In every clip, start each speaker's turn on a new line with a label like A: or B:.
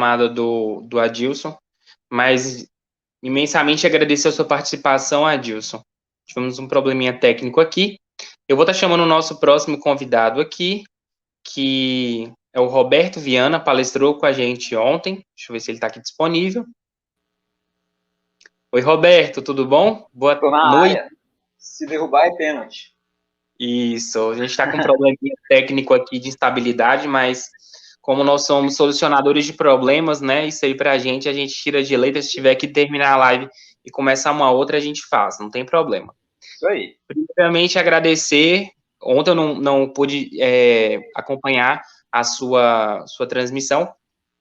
A: chamada do Adilson, mas imensamente agradecer a sua participação, Adilson. Tivemos um probleminha técnico aqui. Eu vou estar chamando o nosso próximo convidado aqui, que é o Roberto Viana, palestrou com a gente ontem. Deixa eu ver se ele está aqui disponível. Oi, Roberto, tudo bom? Boa
B: Tô na
A: noite.
B: área. Se derrubar é pênalti.
A: Isso, a gente está com um probleminha técnico aqui de instabilidade, mas como nós somos solucionadores de problemas, né? Isso aí pra gente, a gente tira de letra. Se tiver que terminar a live e começar uma outra, a gente faz, não tem problema.
B: Isso aí.
A: Primeiramente, agradecer. Ontem eu não pude acompanhar a sua transmissão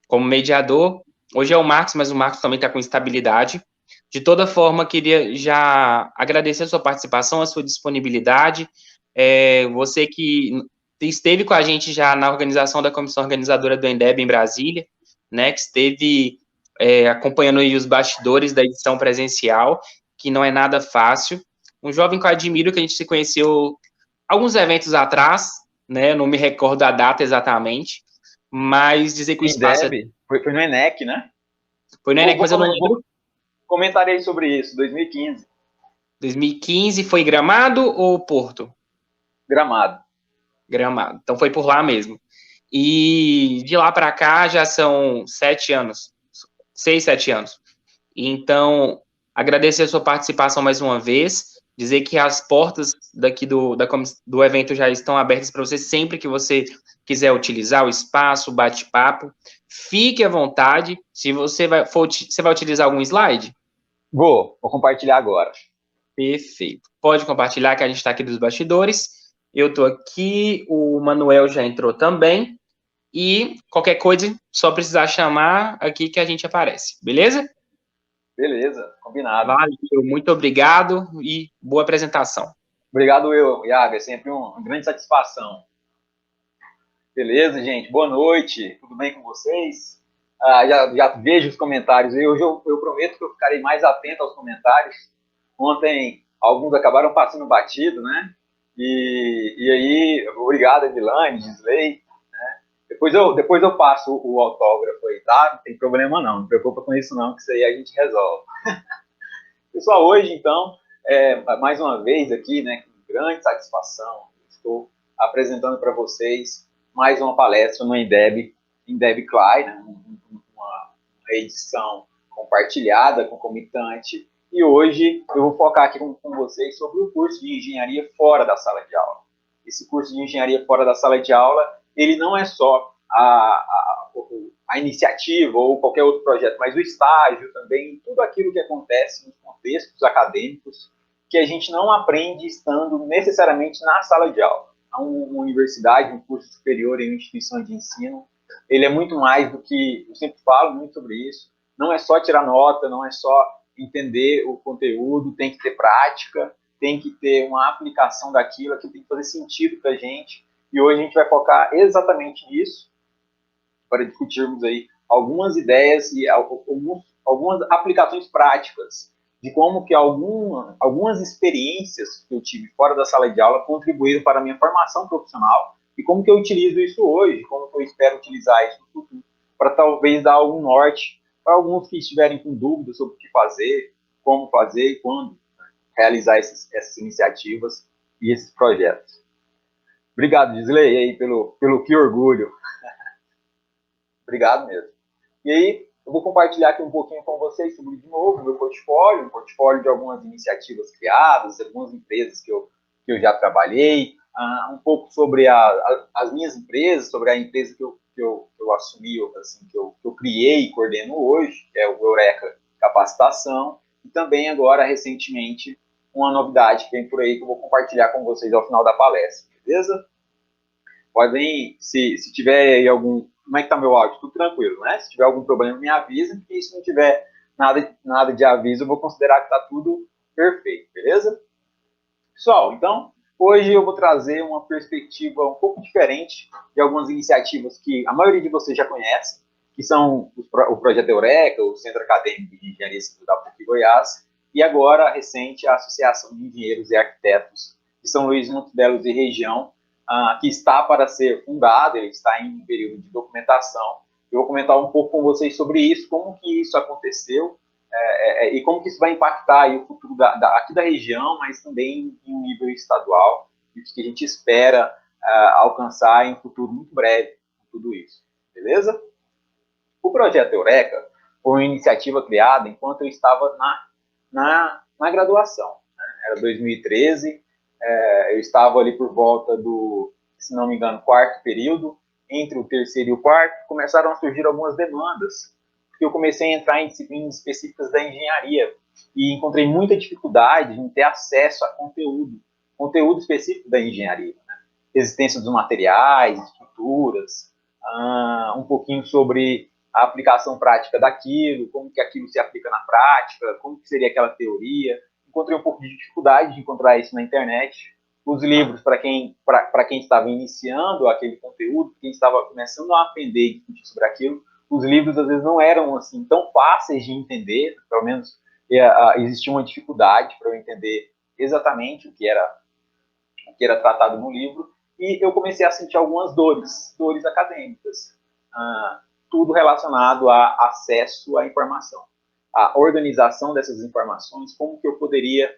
A: como mediador. Hoje é o Marcos, mas o Marcos também está com instabilidade. De toda forma, queria já agradecer a sua participação, a sua disponibilidade. Você que esteve com a gente já na organização da comissão organizadora do Endeb em Brasília, né, que esteve acompanhando aí os bastidores da edição presencial, que não é nada fácil. Um jovem que eu admiro, que a gente se conheceu alguns eventos atrás, né, não me recordo a data exatamente, mas dizer que o espaço...
B: Foi no ENEC, né?
A: Foi no ENEC, mas eu não lembro.
B: Comentarei sobre isso, 2015.
A: 2015 foi Gramado ou Porto?
B: Gramado.
A: Gramado. Então foi por lá mesmo. E de lá para cá já são 7 anos. 6, 7 anos. Então, agradecer a sua participação mais uma vez. Dizer que as portas daqui do evento já estão abertas para você sempre que você quiser utilizar o espaço, o bate-papo. Fique à vontade. Se você você vai utilizar algum slide?
B: Vou compartilhar agora.
A: Perfeito. Pode compartilhar que a gente está aqui dos bastidores. Eu estou aqui, o Manuel já entrou também. E qualquer coisa, só precisar chamar aqui que a gente aparece. Beleza?
B: Beleza, combinado.
A: Valeu, muito obrigado e boa apresentação.
B: Obrigado, Iago. É sempre uma grande satisfação. Beleza, gente? Boa noite. Tudo bem com vocês? Já vejo os comentários aí. Hoje eu prometo que eu ficarei mais atento aos comentários. Ontem, alguns acabaram passando batido, né? E aí, obrigado, Edilane, Gisley. Né? Depois eu passo o autógrafo aí, tá? Não tem problema não preocupa com isso não, que isso aí a gente resolve. Pessoal, hoje, então, mais uma vez aqui, né, com grande satisfação, estou apresentando para vocês mais uma palestra no Endeb Klein, né, uma edição compartilhada, concomitante, e hoje eu vou focar aqui com vocês sobre o curso de engenharia fora da sala de aula. Esse curso de engenharia fora da sala de aula, ele não é só a iniciativa ou qualquer outro projeto, mas o estágio também, tudo aquilo que acontece nos contextos acadêmicos que a gente não aprende estando necessariamente na sala de aula. Uma universidade, um curso superior em uma instituição de ensino, ele é muito mais do que, eu sempre falo muito sobre isso, não é só tirar nota, não é só entender o conteúdo, tem que ter prática, tem que ter uma aplicação daquilo, que tem que fazer sentido para a gente, e hoje a gente vai focar exatamente nisso, para discutirmos aí algumas ideias e algumas aplicações práticas de como que algumas experiências que eu tive fora da sala de aula contribuíram para a minha formação profissional e como que eu utilizo isso hoje, como que eu espero utilizar isso no futuro, para talvez dar algum norte para alguns que estiverem com dúvidas sobre o que fazer, como fazer e quando realizar essas iniciativas e esses projetos. Obrigado, Gisley, aí pelo que orgulho. Obrigado mesmo. E aí, eu vou compartilhar aqui um pouquinho com vocês sobre, de novo, meu portfólio, um portfólio de algumas iniciativas criadas, algumas empresas que eu já trabalhei, um pouco sobre as minhas empresas, sobre a empresa que eu assumi, assim, que eu criei e coordeno hoje, que é o Eureka Capacitação, e também agora, recentemente, uma novidade que vem por aí que eu vou compartilhar com vocês ao final da palestra, beleza? Podem, se tiver aí algum... Como é que tá meu áudio? Tudo tranquilo, né? Se tiver algum problema, me avisa, e se não tiver nada de aviso, eu vou considerar que tá tudo perfeito, beleza? Pessoal, então, hoje eu vou trazer uma perspectiva um pouco diferente de algumas iniciativas que a maioria de vocês já conhece, que são o Projeto Eureka, o Centro Acadêmico de Engenharia Civil da PUC Goiás, e agora, recente, a Associação de Engenheiros e Arquitetos de São Luís, Montes Belos e região, que está para ser fundado, ele está em período de documentação, Eu vou comentar um pouco com vocês sobre isso, como que isso aconteceu, e como que isso vai impactar aí o futuro aqui da região, mas também em um nível estadual, e o que a gente espera alcançar em um futuro muito breve com tudo isso. Beleza? O projeto Eureka foi uma iniciativa criada enquanto eu estava na graduação. Né? Era 2013, eu estava ali por volta do, se não me engano, quarto período. Entre o terceiro e o quarto, começaram a surgir algumas demandas, porque eu comecei a entrar em disciplinas específicas da engenharia e encontrei muita dificuldade em ter acesso a conteúdo específico da engenharia. Né? Resistência dos materiais, estruturas, um pouquinho sobre a aplicação prática daquilo, como que aquilo se aplica na prática, como que seria aquela teoria. Encontrei um pouco de dificuldade de encontrar isso na internet. Os livros, para quem estava iniciando aquele conteúdo, quem estava começando a aprender e discutir sobre aquilo, os livros às vezes não eram assim tão fáceis de entender, pelo menos existia uma dificuldade para eu entender exatamente o que era tratado no livro, e eu comecei a sentir algumas dores acadêmicas, tudo relacionado a acesso à informação, a organização dessas informações, como que eu poderia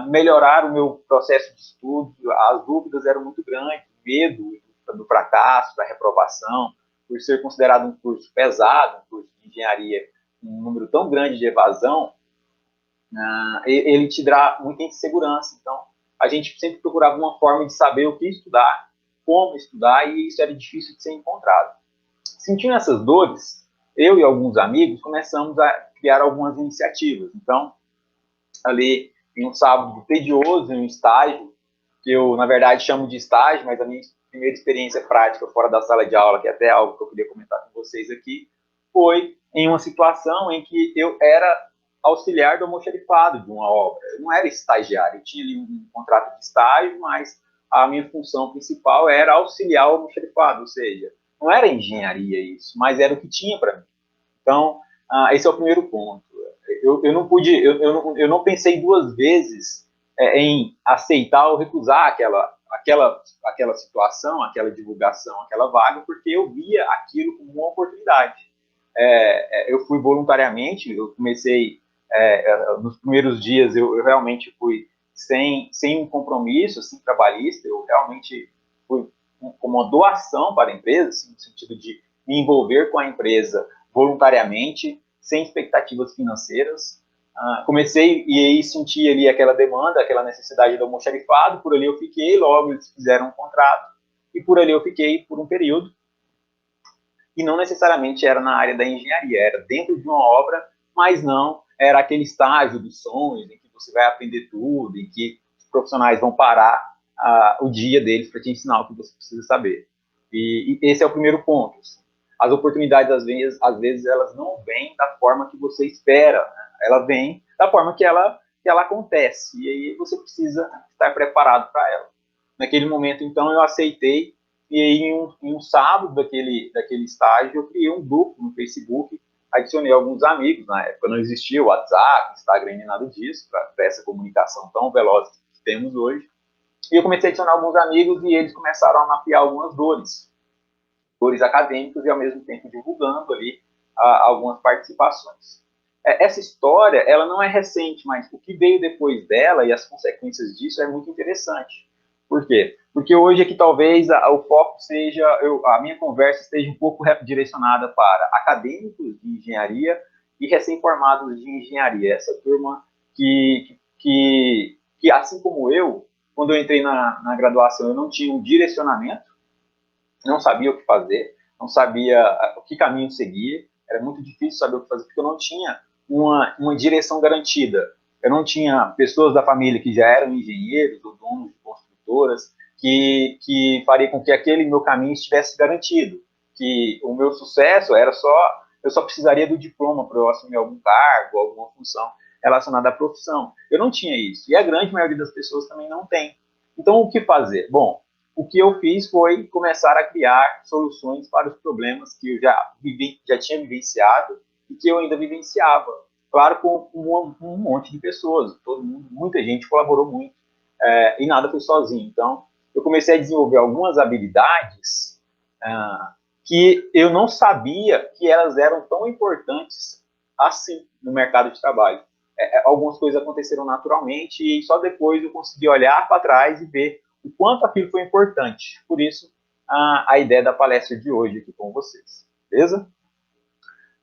B: melhorar o meu processo de estudo. As dúvidas eram muito grandes, medo do fracasso, da reprovação, por ser considerado um curso pesado, um curso de engenharia, um número tão grande de evasão, ele te dá muita insegurança. Então, a gente sempre procurava uma forma de saber o que estudar, como estudar, e isso era difícil de ser encontrado. Sentindo essas dores, eu e alguns amigos começamos a criar algumas iniciativas. Então, ali em um sábado tedioso, em um estágio, que eu, na verdade, chamo de estágio, mas a minha primeira experiência prática fora da sala de aula, que é até algo que eu queria comentar com vocês aqui, foi em uma situação em que eu era auxiliar do almoxarifado de uma obra. Eu não era estagiário, eu tinha ali um contrato de estágio, mas a minha função principal era auxiliar o almoxarifado, ou seja, não era engenharia isso, mas era o que tinha para mim. Então, esse é o primeiro ponto. Eu não pude, eu não pensei duas vezes em aceitar ou recusar aquela situação, aquela divulgação, aquela vaga, porque eu via aquilo como uma oportunidade. Eu fui voluntariamente, eu comecei, nos primeiros dias eu realmente fui sem um compromisso assim, trabalhista, eu realmente fui como uma doação para a empresa, assim, no sentido de me envolver com a empresa voluntariamente, sem expectativas financeiras. Comecei e aí senti ali aquela demanda, aquela necessidade do almoxarifado, por ali eu fiquei, logo eles fizeram um contrato, e por ali eu fiquei por um período, e não necessariamente era na área da engenharia, era dentro de uma obra, mas não era aquele estágio dos sonhos, em que você vai aprender tudo, em que os profissionais vão parar o dia deles para te ensinar o que você precisa saber. E esse é o primeiro ponto. As oportunidades, às vezes elas não vêm da forma que você espera, né? Ela vem da forma que ela acontece, e aí você precisa estar preparado para ela. Naquele momento, então, eu aceitei, e aí em um sábado daquele estágio, eu criei um grupo no Facebook, adicionei alguns amigos. Na época não existia o WhatsApp, Instagram, nem nada disso, para essa comunicação tão veloz que temos hoje. E eu comecei a adicionar alguns amigos, e eles começaram a mapear algumas dores acadêmicas, e ao mesmo tempo divulgando ali algumas participações. Essa história, ela não é recente, mas o que veio depois dela e as consequências disso é muito interessante. Por quê? Porque hoje é que talvez o foco seja, a minha conversa esteja um pouco direcionada para acadêmicos de engenharia e recém-formados de engenharia. Essa turma que assim como eu, quando eu entrei na graduação, eu não tinha um direcionamento, não sabia o que fazer, não sabia o que caminho seguir, era muito difícil saber o que fazer, porque eu não tinha uma direção garantida. Eu não tinha pessoas da família que já eram engenheiros ou donos de construtoras que faria com que aquele meu caminho estivesse garantido, que o meu sucesso eu só precisaria do diploma para eu assumir algum cargo, alguma função relacionada à profissão. Eu não tinha isso, e a grande maioria das pessoas também não tem. Então, o que fazer? Bom, o que eu fiz foi começar a criar soluções para os problemas que eu já tinha vivenciado e que eu ainda vivenciava. Claro, com um monte de pessoas, todo mundo, muita gente colaborou muito, e nada foi sozinho. Então, eu comecei a desenvolver algumas habilidades que eu não sabia que elas eram tão importantes assim no mercado de trabalho. Algumas coisas aconteceram naturalmente e só depois eu consegui olhar para trás e ver o quanto aquilo foi importante. Por isso, a ideia da palestra de hoje aqui com vocês. Beleza?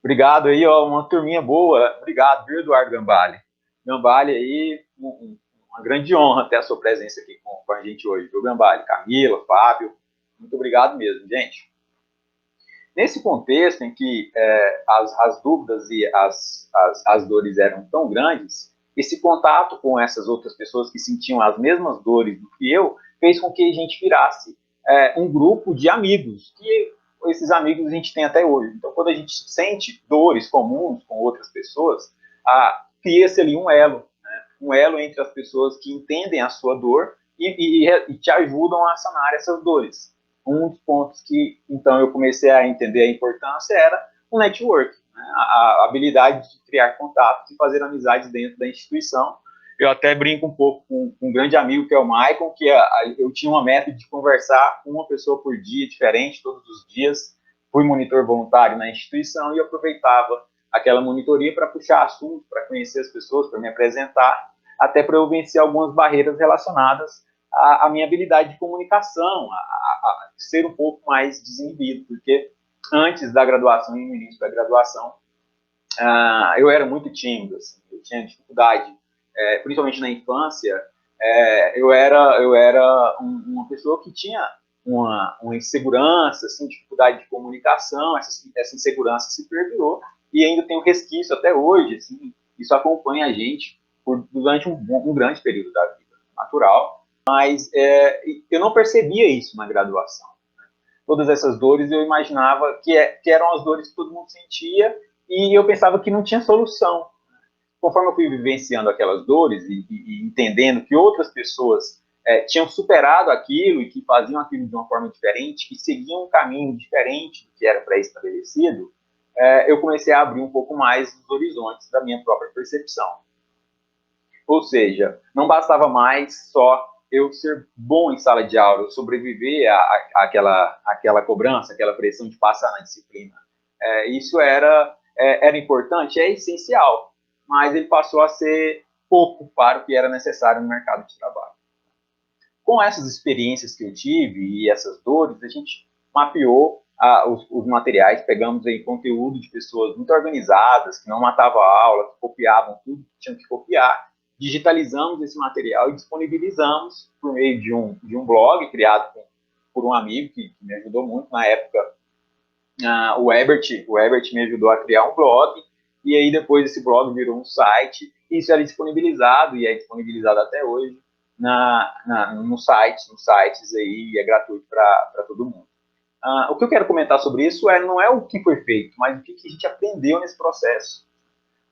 B: Obrigado aí, ó, uma turminha boa. Obrigado, viu, Eduardo Gambale? Gambale aí, uma grande honra ter a sua presença aqui com a gente hoje, viu, Gambale? Camila, Fábio, muito obrigado mesmo, gente. Nesse contexto em que as dúvidas e as dores eram tão grandes, esse contato com essas outras pessoas que sentiam as mesmas dores do que eu, fez com que a gente virasse um grupo de amigos, que esses amigos a gente tem até hoje. Então, quando a gente sente dores comuns com outras pessoas, cria-se ali um elo, né? Um elo entre as pessoas que entendem a sua dor e te ajudam a sanar essas dores. Um dos pontos que, então, eu comecei a entender a importância era o network, né? A habilidade de criar contatos e fazer amizades dentro da instituição. Eu até brinco um pouco com um grande amigo, que é o Michael, que eu tinha uma meta de conversar com uma pessoa por dia, diferente, todos os dias. Fui monitor voluntário na instituição e aproveitava aquela monitoria para puxar assuntos, para conhecer as pessoas, para me apresentar, até para eu vencer algumas barreiras relacionadas à minha habilidade de comunicação, a ser um pouco mais desinibido, porque antes da graduação e no início da graduação, eu era muito tímido, assim, eu tinha dificuldade, principalmente na infância, eu era uma pessoa que tinha uma insegurança, assim, dificuldade de comunicação, essa insegurança se perdurou e ainda tem um resquício até hoje, assim, isso acompanha a gente durante um grande período da vida, natural, mas eu não percebia isso na graduação. Todas essas dores eu imaginava que eram as dores que todo mundo sentia e eu pensava que não tinha solução. Conforme eu fui vivenciando aquelas dores e entendendo que outras pessoas tinham superado aquilo e que faziam aquilo de uma forma diferente, que seguiam um caminho diferente do que era pré-estabelecido, eu comecei a abrir um pouco mais os horizontes da minha própria percepção. Ou seja, não bastava mais só eu ser bom em sala de aula, eu sobreviver àquela cobrança, aquela pressão de passar na disciplina. Isso era importante, é essencial, mas ele passou a ser pouco para o que era necessário no mercado de trabalho. Com essas experiências que eu tive e essas dores, a gente mapeou os materiais, pegamos aí conteúdo de pessoas muito organizadas, que não matavam a aula, que copiavam tudo que tinham que copiar, digitalizamos esse material e disponibilizamos por meio de um blog criado por um amigo que me ajudou muito na época, o Herbert me ajudou a criar um blog, e aí depois esse blog virou um site, e isso era disponibilizado, e é disponibilizado até hoje, nos sites aí, e é gratuito para todo mundo. O que eu quero comentar sobre isso não é o que foi feito, mas o que a gente aprendeu nesse processo.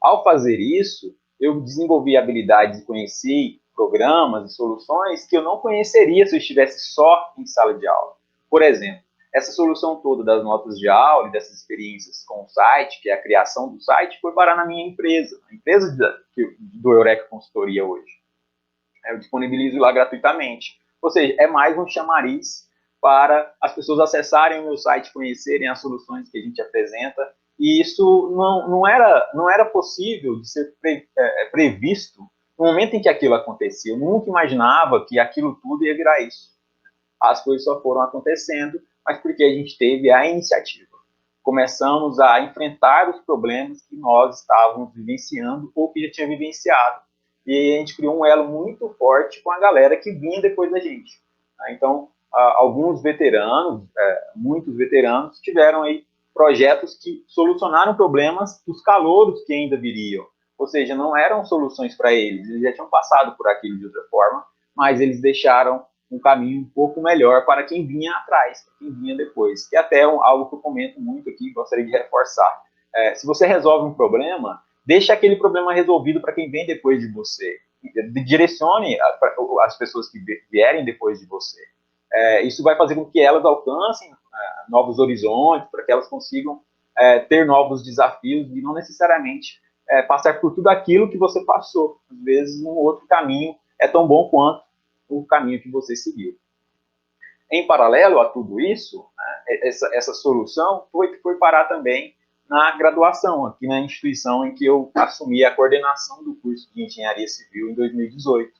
B: Ao fazer isso, eu desenvolvi habilidades e conheci programas e soluções que eu não conheceria se eu estivesse só em sala de aula. Por exemplo, essa solução toda das notas de aula e dessas experiências com o site, que é a criação do site, foi parar na minha empresa, a empresa do Eureka Consultoria hoje. Eu disponibilizo lá gratuitamente. Ou seja, é mais um chamariz para as pessoas acessarem o meu site, conhecerem as soluções que a gente apresenta, e isso não era possível de ser previsto no momento em que aquilo acontecia. Eu nunca imaginava que aquilo tudo ia virar isso. As coisas só foram acontecendo, mas porque a gente teve a iniciativa. Começamos a enfrentar os problemas que nós estávamos vivenciando ou que já tinha vivenciado. E a gente criou um elo muito forte com a galera que vinha depois da gente. Então, alguns veteranos, muitos veteranos, tiveram aí projetos que solucionaram problemas dos calouros que ainda viriam. Ou seja, não eram soluções para eles já tinham passado por aquilo de outra forma, mas eles deixaram um caminho um pouco melhor para quem vinha atrás, para quem vinha depois. Que até algo que eu comento muito aqui, gostaria de reforçar. Se você resolve um problema, deixa aquele problema resolvido para quem vem depois de você. Direcione as pessoas que vierem depois de você. Isso vai fazer com que elas alcancem novos horizontes, para que elas consigam ter novos desafios e não necessariamente passar por tudo aquilo que você passou. Às vezes, um outro caminho é tão bom quanto o caminho que você seguiu. Em paralelo a tudo isso, essa solução foi parar também na graduação, aqui na instituição em que eu assumi a coordenação do curso de Engenharia Civil em 2018.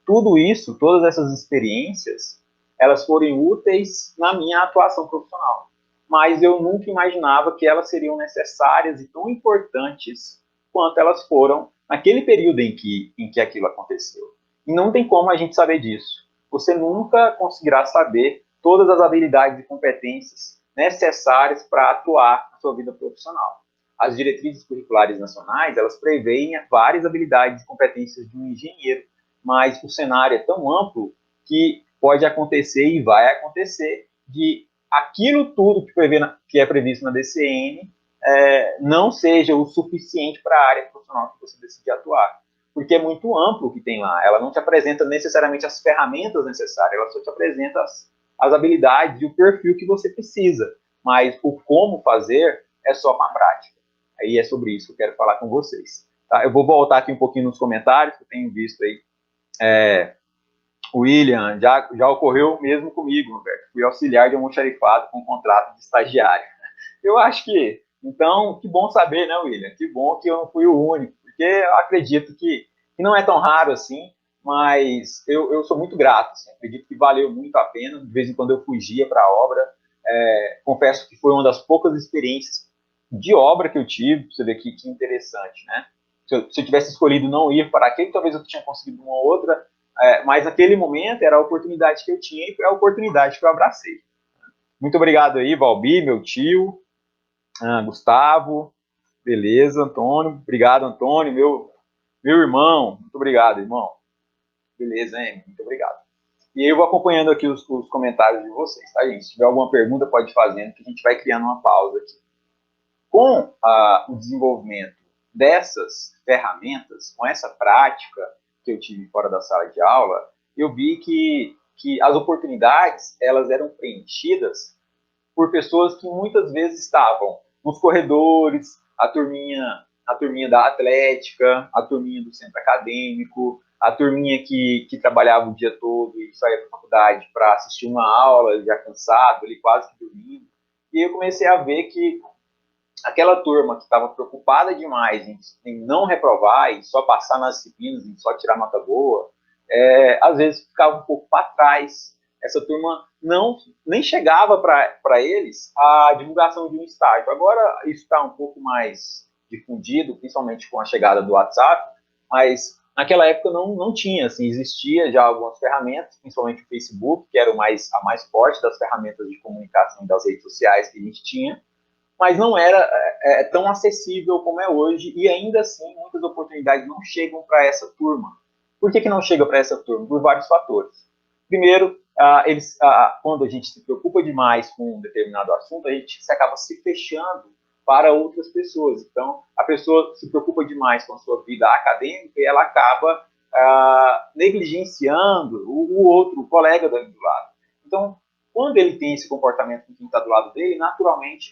B: Tudo isso, todas essas experiências, elas foram úteis na minha atuação profissional, mas eu nunca imaginava que elas seriam necessárias e tão importantes quanto elas foram naquele período em que aquilo aconteceu. E não tem como a gente saber disso. Você nunca conseguirá saber todas as habilidades e competências necessárias para atuar na sua vida profissional. As diretrizes curriculares nacionais, elas preveem várias habilidades e competências de um engenheiro, mas o cenário é tão amplo que pode acontecer e vai acontecer de aquilo tudo que é previsto na DCN não seja o suficiente para a área profissional que você decide atuar. Porque é muito amplo o que tem lá. Ela não te apresenta necessariamente as ferramentas necessárias, ela só te apresenta as habilidades e o perfil que você precisa. Mas o como fazer é só com a prática. Aí é sobre isso que eu quero falar com vocês. Tá? Eu vou voltar aqui um pouquinho nos comentários, que eu tenho visto aí. William, já ocorreu mesmo comigo, Roberto. Fui auxiliar de almoxarifado com contrato de estagiário. Eu acho que, então, que bom saber, né, William? Que bom que eu não fui o único, porque eu acredito que não é tão raro assim, mas eu sou muito grato, assim, acredito que valeu muito a pena, de vez em quando eu fugia para a obra, confesso que foi uma das poucas experiências de obra que eu tive, para você ver que interessante, né? Se eu tivesse escolhido não ir para aquele, talvez eu tinha conseguido uma outra, mas naquele momento era a oportunidade que eu tinha e foi a oportunidade que eu abracei. Muito obrigado aí, Valbi, meu tio, Gustavo, beleza, Antônio, obrigado, Antônio, meu irmão, muito obrigado, irmão. Beleza, hein? Muito obrigado. E eu vou acompanhando aqui os comentários de vocês, tá, gente? Se tiver alguma pergunta, pode ir fazendo, que a gente vai criando uma pausa aqui. Com o desenvolvimento dessas ferramentas, com essa prática que eu tive fora da sala de aula, eu vi que as oportunidades, elas eram preenchidas por pessoas que muitas vezes estavam nos corredores, a turminha da atlética, a turminha do centro acadêmico, a turminha que trabalhava o dia todo e saía para a faculdade para assistir uma aula, já cansado, ali quase que dormindo. E eu comecei a ver que aquela turma que estava preocupada demais em não reprovar e só passar nas disciplinas, em só tirar nota boa, às vezes ficava um pouco para trás. Essa turma nem chegava para eles a divulgação de um estágio. Agora isso está um pouco mais difundido, principalmente com a chegada do WhatsApp, mas naquela época não tinha, assim, existia já algumas ferramentas, principalmente o Facebook, que era a mais forte das ferramentas de comunicação das redes sociais que a gente tinha, mas não era tão acessível como é hoje, e ainda assim muitas oportunidades não chegam para essa turma. Por que não chega para essa turma? Por vários fatores. Primeiro, quando a gente se preocupa demais com um determinado assunto, a gente acaba se fechando para outras pessoas. Então, a pessoa se preocupa demais com a sua vida acadêmica e ela acaba negligenciando o outro, o colega do lado. Então, quando ele tem esse comportamento com quem está do lado dele, naturalmente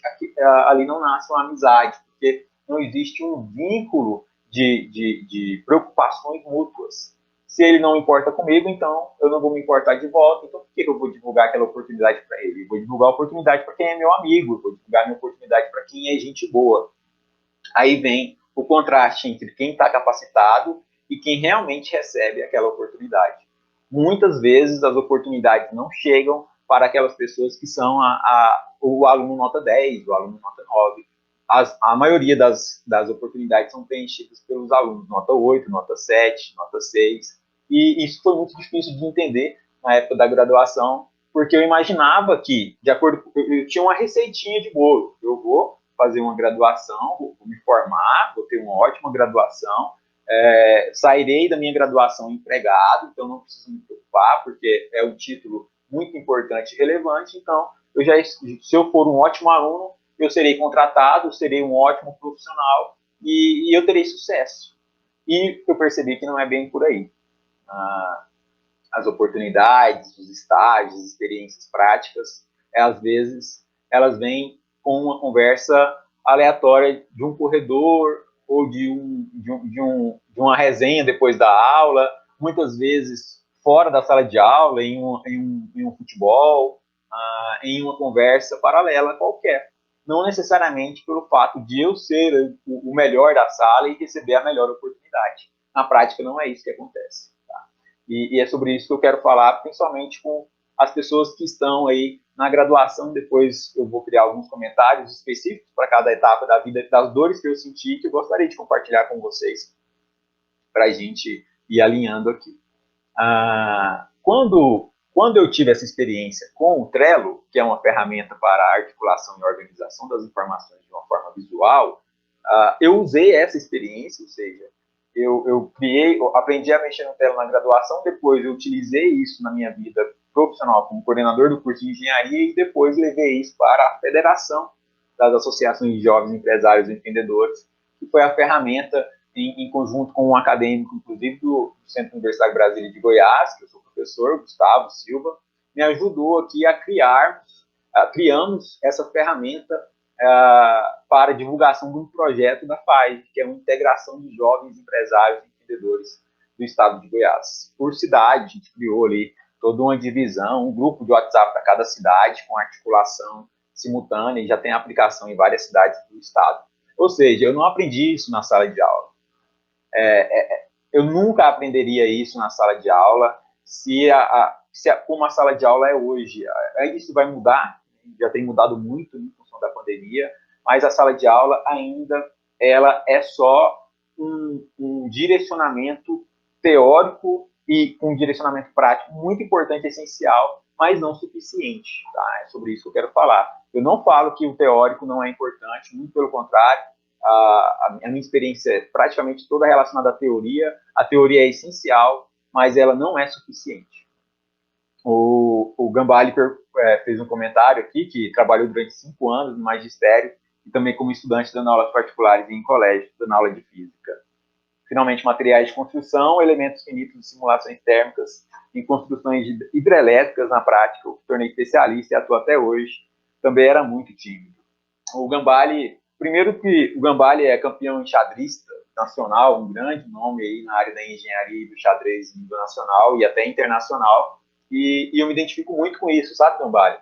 B: ali não nasce uma amizade, porque não existe um vínculo de preocupações mútuas. Se ele não importa comigo, então eu não vou me importar de volta. Então por que eu vou divulgar aquela oportunidade para ele? Eu vou divulgar a oportunidade para quem é meu amigo, eu vou divulgar a minha oportunidade para quem é gente boa. Aí vem o contraste entre quem está capacitado e quem realmente recebe aquela oportunidade. Muitas vezes as oportunidades não chegam para aquelas pessoas que são o aluno nota 10, o aluno nota 9. A maioria das oportunidades são preenchidas pelos alunos nota 8, nota 7, nota 6. E isso foi muito difícil de entender na época da graduação, porque eu imaginava que, de acordo com, eu tinha uma receitinha de bolo. Eu vou fazer uma graduação, vou me formar, vou ter uma ótima graduação, sairei da minha graduação empregado, então não preciso me preocupar, porque é um título muito importante e relevante. Então, se eu for um ótimo aluno, eu serei contratado, serei um ótimo profissional e eu terei sucesso. E eu percebi que não é bem por aí. As oportunidades, os estágios, as experiências práticas, às vezes, elas vêm com uma conversa aleatória de um corredor ou de uma resenha depois da aula, muitas vezes fora da sala de aula, em um futebol. em uma conversa paralela qualquer. Não necessariamente pelo fato de eu ser o melhor da sala e receber a melhor oportunidade. Na prática, não é isso que acontece. Tá? E é sobre isso que eu quero falar, principalmente com as pessoas que estão aí na graduação. Depois eu vou criar alguns comentários específicos para cada etapa da vida, das dores que eu senti, que eu gostaria de compartilhar com vocês, para a gente ir alinhando aqui. Quando eu tive essa experiência com o Trello, que é uma ferramenta para a articulação e organização das informações de uma forma visual, eu usei essa experiência, ou seja, eu aprendi a mexer no Trello na graduação, depois eu utilizei isso na minha vida profissional como coordenador do curso de engenharia e depois levei isso para a Federação das Associações de Jovens Empresários e Empreendedores, que foi a ferramenta em conjunto com um acadêmico, inclusive do Centro Universitário Brasília de Goiás, que eu sou professor, Gustavo Silva, me ajudou aqui a criamos essa ferramenta para divulgação de um projeto da FAI, que é uma integração de jovens empresários e empreendedores do estado de Goiás. Por cidade, a gente criou ali toda uma divisão, um grupo de WhatsApp para cada cidade, com articulação simultânea, e já tem aplicação em várias cidades do estado. Ou seja, eu não aprendi isso na sala de aula. Eu nunca aprenderia isso na sala de aula como a sala de aula é hoje. Isso vai mudar, já tem mudado muito em função da pandemia, mas a sala de aula ainda ela é só um direcionamento teórico e um direcionamento prático muito importante, essencial, mas não suficiente. Tá? É sobre isso que eu quero falar. Eu não falo que o teórico não é importante, muito pelo contrário. A minha experiência é praticamente toda relacionada à teoria. A teoria é essencial, mas ela não é suficiente. O Gambale fez um comentário aqui, que trabalhou durante 5 anos no magistério e também como estudante dando aulas particulares em colégio, dando aula de física. Finalmente, materiais de construção, elementos finitos de simulações térmicas em construções hidrelétricas na prática. Eu tornei especialista e atuo até hoje. Também era muito tímido. O Gambale, primeiro que o Gambale é campeão enxadrista nacional, um grande nome aí na área da engenharia e do xadrez nível nacional e até internacional. E eu me identifico muito com isso, sabe, Gambale?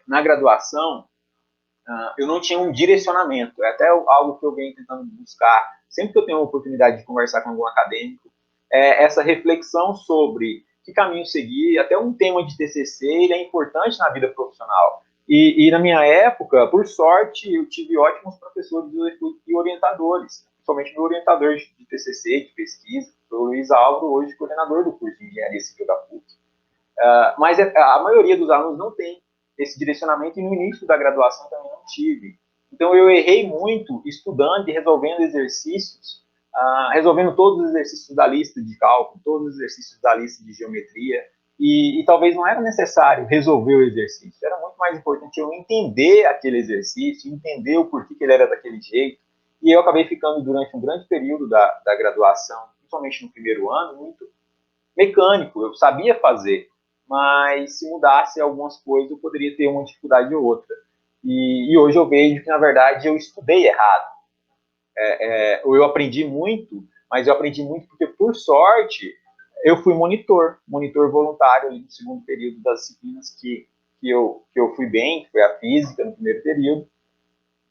B: Na graduação, eu não tinha um direcionamento. É até algo que eu venho tentando buscar, sempre que eu tenho a oportunidade de conversar com algum acadêmico, essa reflexão sobre que caminho seguir. Até um tema de TCC, ele é importante na vida profissional. E na minha época, por sorte, eu tive ótimos professores e orientadores, principalmente meu orientador de TCC, de pesquisa, o Luiz Álvaro, hoje coordenador do curso de Engenharia Civil da PUC. Mas a maioria dos alunos não tem esse direcionamento, e no início da graduação também não tive. Então eu errei muito estudando e resolvendo exercícios, resolvendo todos os exercícios da lista de cálculo, todos os exercícios da lista de geometria, e talvez não era necessário resolver o exercício, era muito mais importante eu entender aquele exercício, entender o porquê que ele era daquele jeito, e eu acabei ficando durante um grande período da graduação, principalmente no primeiro ano, muito mecânico. Eu sabia fazer, mas se mudasse algumas coisas eu poderia ter uma dificuldade ou outra. E hoje eu vejo que, na verdade, eu estudei errado. Eu aprendi muito, mas eu aprendi muito porque, por sorte, eu fui monitor voluntário ali no segundo período das disciplinas que eu fui bem, que foi a física no primeiro período.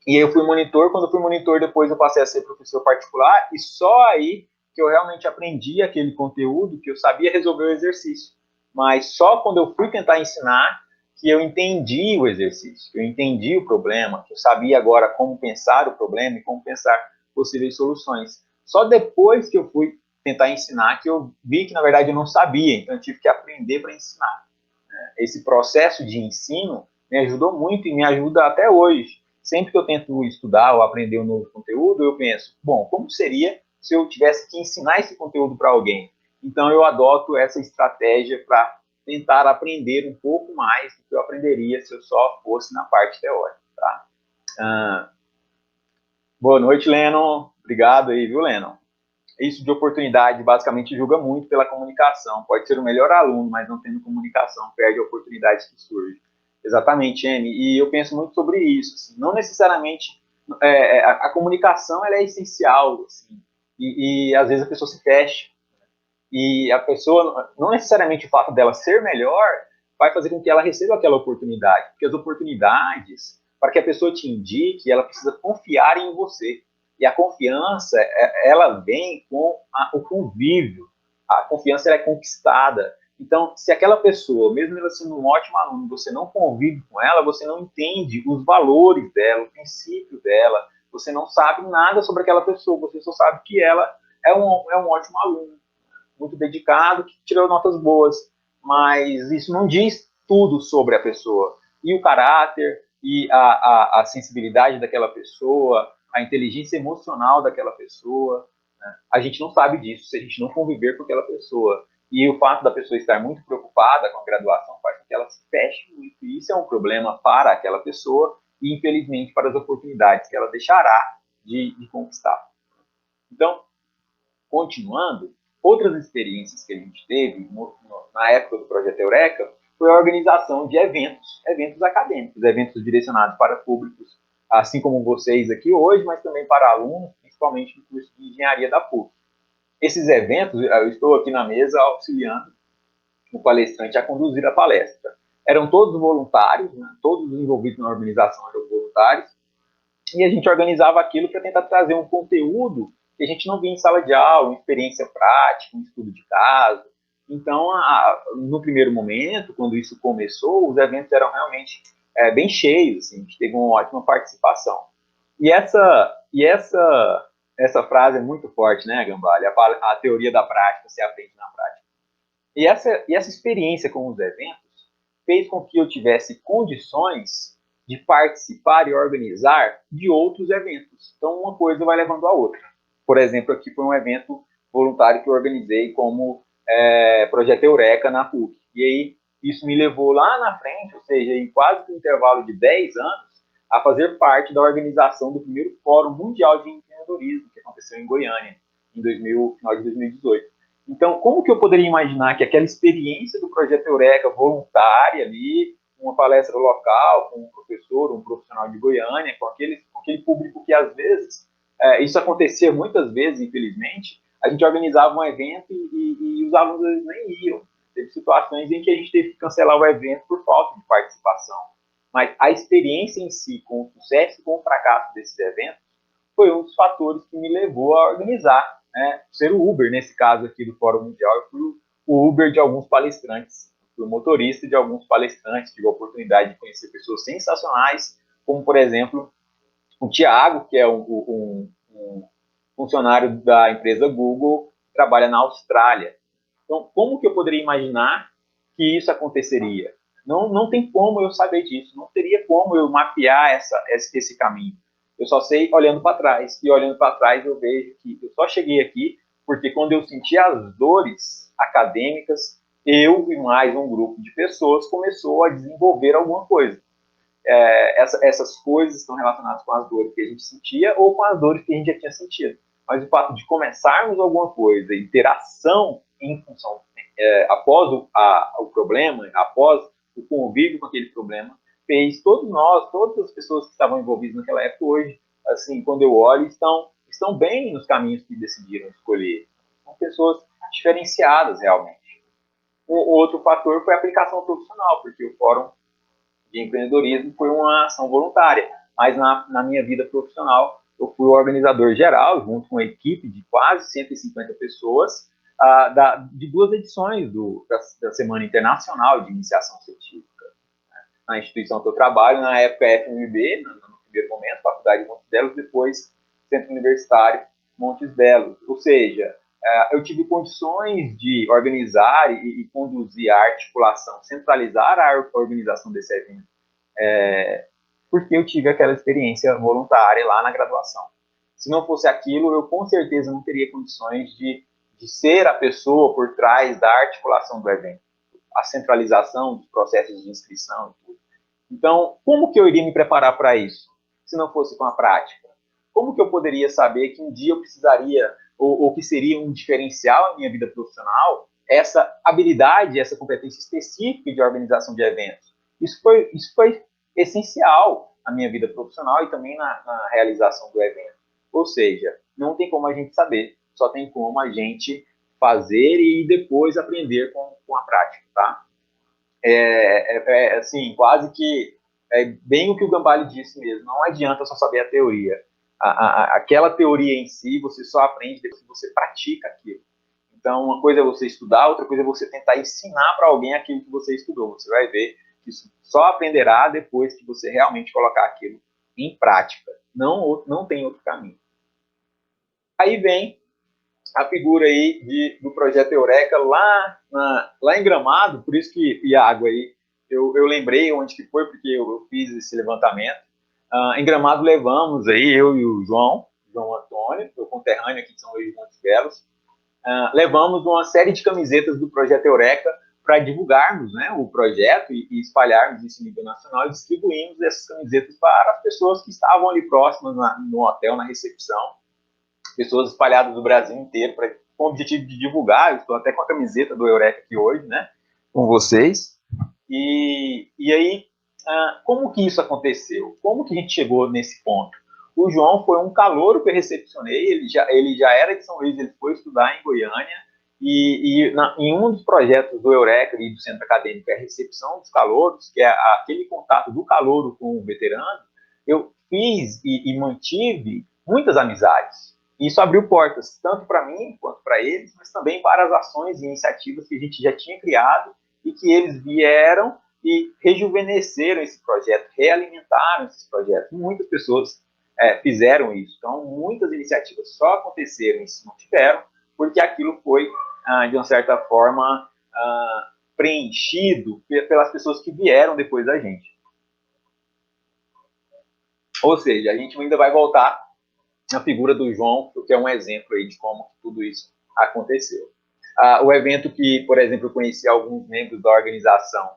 B: E eu fui monitor. Quando eu fui monitor, depois eu passei a ser professor particular, e só aí que eu realmente aprendi aquele conteúdo, que eu sabia resolver o exercício. Mas só quando eu fui tentar ensinar que eu entendi o exercício, que eu entendi o problema, que eu sabia agora como pensar o problema e como pensar possíveis soluções. Só depois que eu fui tentar ensinar que eu vi que, na verdade, eu não sabia, então eu tive que aprender para ensinar. Esse processo de ensino me ajudou muito e me ajuda até hoje. Sempre que eu tento estudar ou aprender um novo conteúdo, eu penso, bom, como seria se eu tivesse que ensinar esse conteúdo para alguém? Então eu adoto essa estratégia para tentar aprender um pouco mais do que eu aprenderia se eu só fosse na parte teórica. Tá? Boa noite, Lennon. Obrigado aí, viu, Lennon? Isso de oportunidade basicamente julga muito pela comunicação. Pode ser o melhor aluno, mas não tendo comunicação, perde a oportunidade que surge. Exatamente, Amy. E eu penso muito sobre isso. Assim, não necessariamente a comunicação ela é essencial, assim, e às vezes a pessoa se fecha. E a pessoa, não necessariamente o fato dela ser melhor, vai fazer com que ela receba aquela oportunidade. Porque as oportunidades, para que a pessoa te indique, ela precisa confiar em você. E a confiança, ela vem com o convívio. A confiança ela é conquistada. Então, se aquela pessoa, mesmo ela sendo um ótimo aluno, você não convive com ela, você não entende os valores dela, o princípio dela, você não sabe nada sobre aquela pessoa, você só sabe que ela é um ótimo aluno, muito dedicado, que tirou notas boas, mas isso não diz tudo sobre a pessoa. E o caráter, e a sensibilidade daquela pessoa, a inteligência emocional daquela pessoa, né? A gente não sabe disso se a gente não conviver com aquela pessoa. E o fato da pessoa estar muito preocupada com a graduação faz com que ela se feche muito. E isso é um problema para aquela pessoa e, infelizmente, para as oportunidades que ela deixará de conquistar. Então, continuando, outras experiências que a gente teve na época do Projeto Eureka foi a organização de eventos acadêmicos, eventos direcionados para públicos, assim como vocês aqui hoje, mas também para alunos, principalmente no curso de engenharia da PUC. Esses eventos, eu estou aqui na mesa auxiliando o palestrante a conduzir a palestra. Eram todos voluntários, né? Todos os envolvidos na organização eram voluntários, e a gente organizava aquilo para tentar trazer um conteúdo que a gente não via em sala de aula, uma experiência prática, um estudo de caso. Então, no primeiro momento, quando isso começou, os eventos eram realmente bem cheios, assim, a gente teve uma ótima participação. E essa frase é muito forte, né, Gambale? A teoria da prática se aprende na prática. E essa experiência com os eventos fez com que eu tivesse condições de participar e organizar de outros eventos. Então, uma coisa vai levando a outra. Por exemplo, aqui foi um evento voluntário que eu organizei como Projeto Eureka na PUC. E aí, isso me levou lá na frente, ou seja, em quase um intervalo de 10 anos, a fazer parte da organização do primeiro Fórum Mundial de Empreendedorismo, que aconteceu em Goiânia, em final de 2018. Então, como que eu poderia imaginar que aquela experiência do Projeto Eureka voluntária ali, uma palestra local, com um professor, um profissional de Goiânia, com aquele público que às vezes, isso acontecia muitas vezes, infelizmente, a gente organizava um evento e os alunos nem iam. Teve situações em que a gente teve que cancelar o evento por falta de participação. Mas a experiência em si, com o sucesso e com o fracasso desses eventos, foi um dos fatores que me levou a organizar, né? Ser o Uber, nesse caso aqui do Fórum Mundial, eu fui o Uber de alguns palestrantes, fui o motorista de alguns palestrantes, tive a oportunidade de conhecer pessoas sensacionais, como, por exemplo, o Thiago, que é um funcionário da empresa Google, que trabalha na Austrália. Então, como que eu poderia imaginar que isso aconteceria? Não tem como eu saber disso, não teria como eu mapear esse caminho. Eu só sei olhando para trás, e olhando para trás eu vejo que eu só cheguei aqui porque quando eu senti as dores acadêmicas, eu e mais um grupo de pessoas começou a desenvolver alguma coisa. Essas coisas estão relacionadas com as dores que a gente sentia ou com as dores que a gente já tinha sentido. Mas o fato de começarmos alguma coisa e ter ação em função, após o problema, após o convívio com aquele problema, fez todos nós, todas as pessoas que estavam envolvidas naquela época, hoje, assim, quando eu olho, estão bem nos caminhos que decidiram escolher. São pessoas diferenciadas, realmente. O outro fator foi a aplicação profissional, porque o Fórum de Empreendedorismo foi uma ação voluntária, mas na minha vida profissional, eu fui o organizador geral, junto com uma equipe de quase 150 pessoas, de 2 edições da Semana Internacional de Iniciação Científica. Na instituição que eu trabalho, na época FMB, no primeiro momento, Faculdade de Montes Belos, depois Centro Universitário Montes Belos. Ou seja, eu tive condições de organizar e conduzir a articulação, centralizar a organização desse evento, porque eu tive aquela experiência voluntária lá na graduação. Se não fosse aquilo, eu com certeza não teria condições de ser a pessoa por trás da articulação do evento, a centralização dos processos de inscrição e tudo. Então, como que eu iria me preparar para isso, se não fosse com a prática? Como que eu poderia saber que um dia eu precisaria, ou que seria um diferencial na minha vida profissional, essa habilidade, essa competência específica de organização de eventos? Isso foi essencial na minha vida profissional e também na realização do evento. Ou seja, não tem como a gente saber, só tem como a gente fazer e depois aprender com a prática, tá? assim, quase que bem o que o Gambale disse mesmo, não adianta só saber a teoria. Aquela teoria em si, você só aprende depois que você pratica aquilo. Então, uma coisa é você estudar, outra coisa é você tentar ensinar para alguém aquilo que você estudou. Você vai ver que isso só aprenderá depois que você realmente colocar aquilo em prática. Não tem outro caminho. Aí vem a figura aí do projeto Eureka lá em Gramado, por isso que, Iago, aí, eu lembrei onde que foi, porque eu fiz esse levantamento. Em Gramado levamos aí, eu e o João Antônio, meu conterrâneo aqui de São Luís de Montes Belos, levamos uma série de camisetas do projeto Eureka para divulgarmos, né, o projeto e espalharmos isso em nível nacional, e distribuímos essas camisetas para as pessoas que estavam ali próximas no hotel, na recepção, pessoas espalhadas do Brasil inteiro, com o objetivo de divulgar. Eu estou até com a camiseta do Eureka aqui hoje, né, com vocês. E aí, como que isso aconteceu? Como que a gente chegou nesse ponto? O João foi um calouro que eu recepcionei, ele já era de São Luís, ele foi estudar em Goiânia, em um dos projetos do Eureka e do Centro Acadêmico, é a recepção dos calouros, que é aquele contato do calouro com o veterano, eu fiz e mantive muitas amizades. Isso abriu portas, tanto para mim quanto para eles, mas também para as ações e iniciativas que a gente já tinha criado e que eles vieram e rejuvenesceram esse projeto, realimentaram esse projeto. Muitas pessoas fizeram isso. Então, muitas iniciativas só aconteceram e se mantiveram porque aquilo foi, de uma certa forma, preenchido pelas pessoas que vieram depois da gente. Ou seja, a gente ainda vai voltar na figura do João, que é um exemplo aí de como tudo isso aconteceu. O evento que, por exemplo, eu conheci alguns membros da organização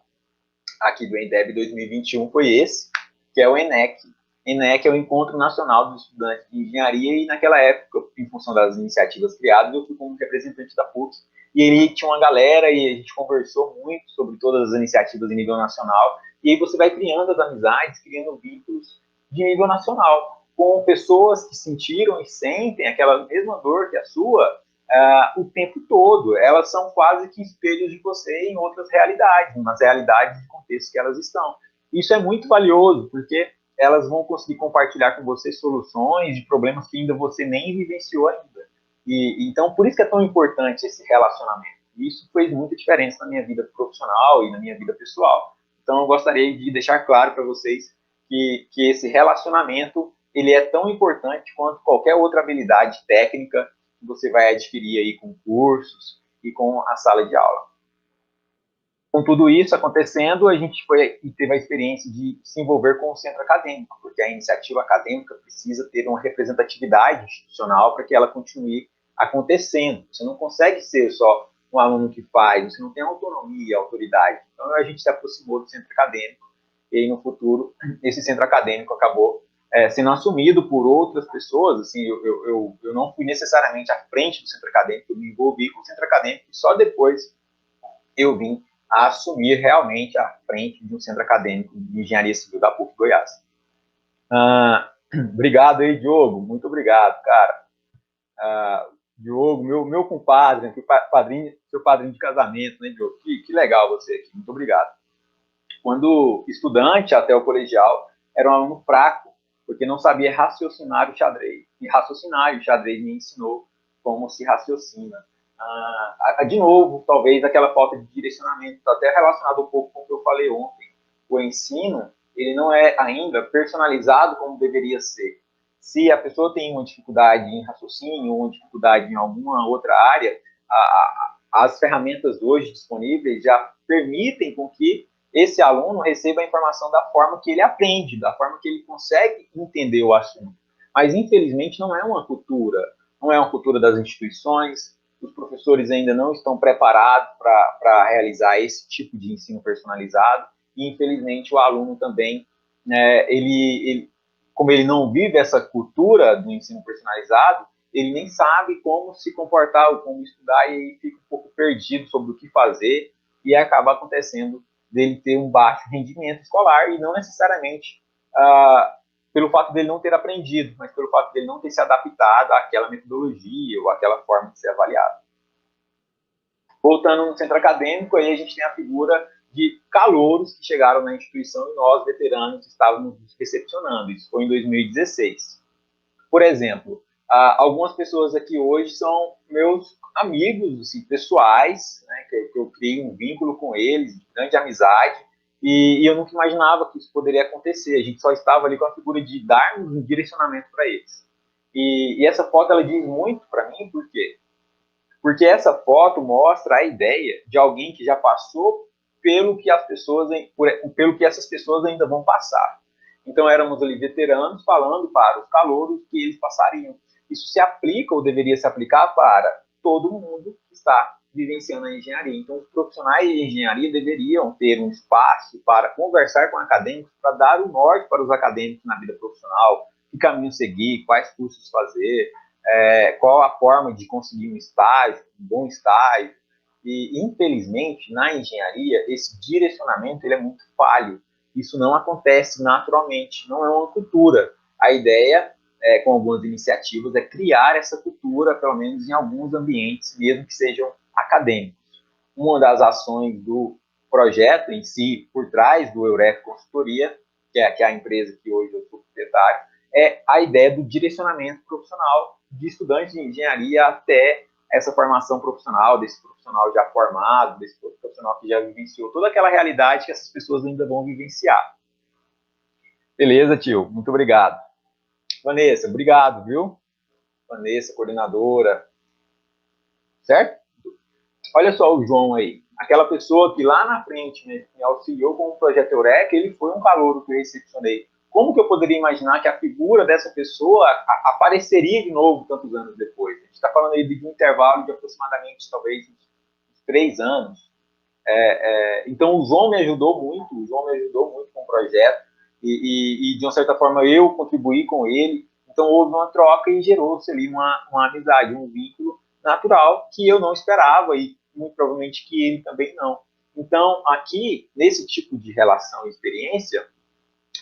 B: aqui do ENDEB 2021 foi esse, que é o ENEC. ENEC é o Encontro Nacional dos Estudantes de Engenharia, e naquela época, em função das iniciativas criadas, eu fui como representante da PUC, e ele tinha uma galera e a gente conversou muito sobre todas as iniciativas em nível nacional, e aí você vai criando as amizades, criando vínculos de nível nacional, com pessoas que sentiram e sentem aquela mesma dor que a sua o tempo todo. Elas são quase que espelhos de você em outras realidades, nas realidades de contexto que elas estão. Isso é muito valioso, porque elas vão conseguir compartilhar com você soluções de problemas que ainda você nem vivenciou ainda. Então, por isso que é tão importante esse relacionamento. Isso fez muita diferença na minha vida profissional e na minha vida pessoal. Então, eu gostaria de deixar claro para vocês que esse relacionamento ele é tão importante quanto qualquer outra habilidade técnica que você vai adquirir aí com cursos e com a sala de aula. Com tudo isso acontecendo, a gente teve a experiência de se envolver com o centro acadêmico, porque a iniciativa acadêmica precisa ter uma representatividade institucional para que ela continue acontecendo. Você não consegue ser só um aluno que faz, você não tem autonomia, autoridade. Então, a gente se aproximou do centro acadêmico, e aí, no futuro, esse centro acadêmico acabou sendo assumido por outras pessoas. Assim, eu não fui necessariamente à frente do centro acadêmico, eu me envolvi com o centro acadêmico, e só depois eu vim a assumir realmente a frente de um centro acadêmico de engenharia civil da PUC Goiás. Obrigado aí, Diogo, muito obrigado, cara. Diogo, meu compadre, seu padrinho de casamento, né, Diogo? Que legal você aqui, muito obrigado. Quando estudante, até o colegial, era um aluno fraco, porque não sabia raciocinar o xadrez. E raciocinar, o xadrez me ensinou como se raciocina. De novo, talvez aquela falta de direcionamento, até relacionado um pouco com o que eu falei ontem. O ensino, ele não é ainda personalizado como deveria ser. Se a pessoa tem uma dificuldade em raciocínio, ou uma dificuldade em alguma outra área, as ferramentas hoje disponíveis já permitem com que esse aluno receba a informação da forma que ele aprende, da forma que ele consegue entender o assunto. Mas, infelizmente, não é uma cultura das instituições. Os professores ainda não estão preparados para realizar esse tipo de ensino personalizado, e, infelizmente, o aluno também, como ele não vive essa cultura do ensino personalizado, ele nem sabe como se comportar ou como estudar, e aí fica um pouco perdido sobre o que fazer, e acaba acontecendo dele ter um baixo rendimento escolar, e não necessariamente pelo fato dele não ter aprendido, mas pelo fato dele não ter se adaptado àquela metodologia ou àquela forma de ser avaliado. Voltando no centro acadêmico, aí a gente tem a figura de calouros que chegaram na instituição e nós, veteranos, estávamos nos recepcionando. Isso foi em 2016. Por exemplo, algumas pessoas aqui hoje são meus amigos assim, pessoais, né, que eu criei um vínculo com eles, de grande amizade, e eu nunca imaginava que isso poderia acontecer. A gente só estava ali com a figura de darmos um direcionamento para eles. E essa foto ela diz muito para mim, por quê? Porque essa foto mostra a ideia de alguém que já passou pelo que pelo que essas pessoas ainda vão passar. Então éramos ali veteranos falando para os calouros que eles passariam. Isso se aplica ou deveria se aplicar para todo mundo que está vivenciando a engenharia. Então os profissionais de engenharia deveriam ter um espaço para conversar com acadêmicos, para dar o norte para os acadêmicos na vida profissional, que caminho seguir, quais cursos fazer, qual a forma de conseguir um estágio, um bom estágio. E, infelizmente, na engenharia, esse direcionamento ele é muito falho. Isso não acontece naturalmente, não é uma cultura. A ideia, com algumas iniciativas, é criar essa cultura, pelo menos em alguns ambientes, mesmo que sejam acadêmicos. Uma das ações do projeto em si, por trás do Eureka Consultoria, que é a empresa que hoje eu sou proprietário, é a ideia do direcionamento profissional de estudantes de engenharia até essa formação profissional, desse profissional já formado, desse profissional que já vivenciou toda aquela realidade que essas pessoas ainda vão vivenciar. Beleza, tio? Muito obrigado. Vanessa, obrigado, viu? Vanessa, coordenadora. Certo? Olha só o João aí. Aquela pessoa que lá na frente me auxiliou com o projeto Eureka, ele foi um calouro que eu recepcionei. Como que eu poderia imaginar que a figura dessa pessoa apareceria de novo tantos anos depois? A gente está falando aí de um intervalo de aproximadamente, talvez, uns 3 anos. Então, o João me ajudou muito com o projeto e de uma certa forma, eu contribuí com ele. Então, houve uma troca e gerou-se ali uma amizade, um vínculo natural que eu não esperava e muito provavelmente que ele também não. Então, aqui, nesse tipo de relação e experiência,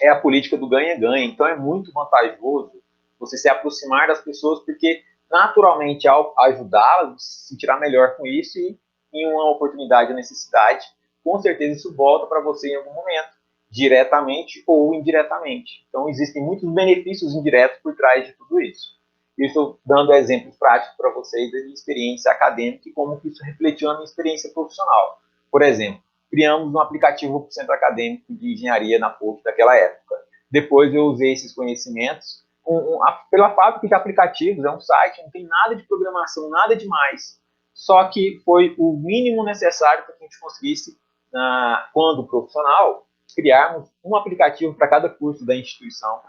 B: é a política do ganha-ganha. Então, é muito vantajoso você se aproximar das pessoas, porque, naturalmente, ao ajudá-las, você se sentirá melhor com isso e, em uma oportunidade ou necessidade, com certeza isso volta para você em algum momento, diretamente ou indiretamente. Então, existem muitos benefícios indiretos por trás de tudo isso. Isso dando exemplos práticos para vocês da minha experiência acadêmica e como isso refletiu na minha experiência profissional. Por exemplo, criamos um aplicativo para o Centro Acadêmico de Engenharia na PUC daquela época. Depois eu usei esses conhecimentos pela fábrica de aplicativos, é um site, não tem nada de programação, nada demais. Só que foi o mínimo necessário para que a gente conseguisse, quando profissional, criarmos um aplicativo para cada curso da instituição,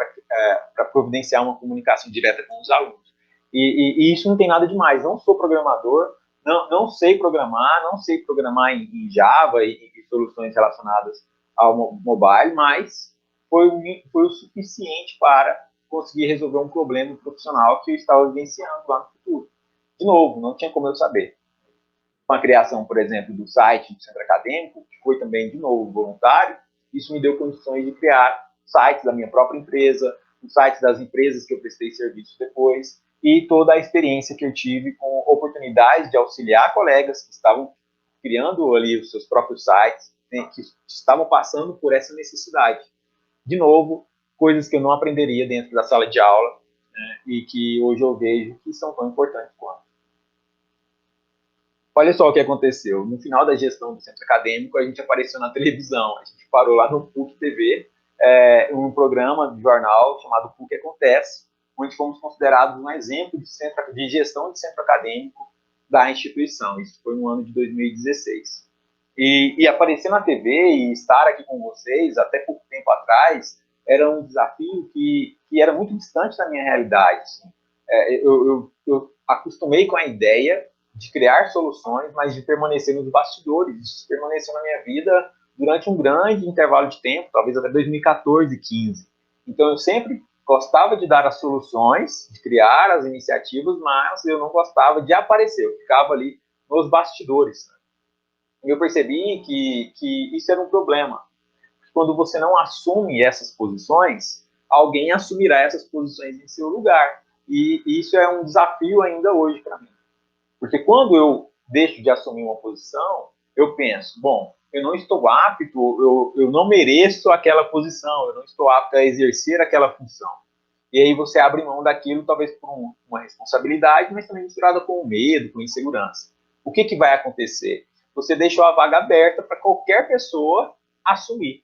B: para providenciar uma comunicação direta com os alunos. E isso não tem nada demais. Não sou programador, não sei programar em Java e soluções relacionadas ao mobile, mas foi o suficiente para conseguir resolver um problema profissional que eu estava vivenciando lá no futuro. De novo, não tinha como eu saber. Com a criação, por exemplo, do site do Centro Acadêmico, que foi também, de novo, voluntário, isso me deu condições de criar sites da minha própria empresa, os sites das empresas que eu prestei serviço depois, e toda a experiência que eu tive com oportunidades de auxiliar colegas que estavam criando ali os seus próprios sites, né, que estavam passando por essa necessidade. De novo, coisas que eu não aprenderia dentro da sala de aula, né, e que hoje eu vejo que são tão importantes quanto. Olha só o que aconteceu. No final da gestão do centro acadêmico, a gente apareceu na televisão. A gente parou lá no PUC TV, um programa de jornal chamado PUC Acontece, onde fomos considerados um exemplo de gestão de centro acadêmico da instituição. Isso foi no ano de 2016. E aparecer na TV e estar aqui com vocês, até pouco tempo atrás, era um desafio que era muito distante da minha realidade. Assim. Eu acostumei com a ideia de criar soluções, mas de permanecer nos bastidores. Isso permaneceu na minha vida durante um grande intervalo de tempo, talvez até 2014, 15. Então, eu sempre gostava de dar as soluções, de criar as iniciativas, mas eu não gostava de aparecer. Eu ficava ali nos bastidores. E eu percebi que isso era um problema. Quando você não assume essas posições, alguém assumirá essas posições em seu lugar. E isso é um desafio ainda hoje para mim. Porque quando eu deixo de assumir uma posição, eu penso, bom, eu não estou apto, eu não mereço aquela posição, eu não estou apto a exercer aquela função. E aí você abre mão daquilo, talvez por uma responsabilidade, mas também misturada com medo, com insegurança. O que, que vai acontecer? Você deixou a vaga aberta para qualquer pessoa assumir.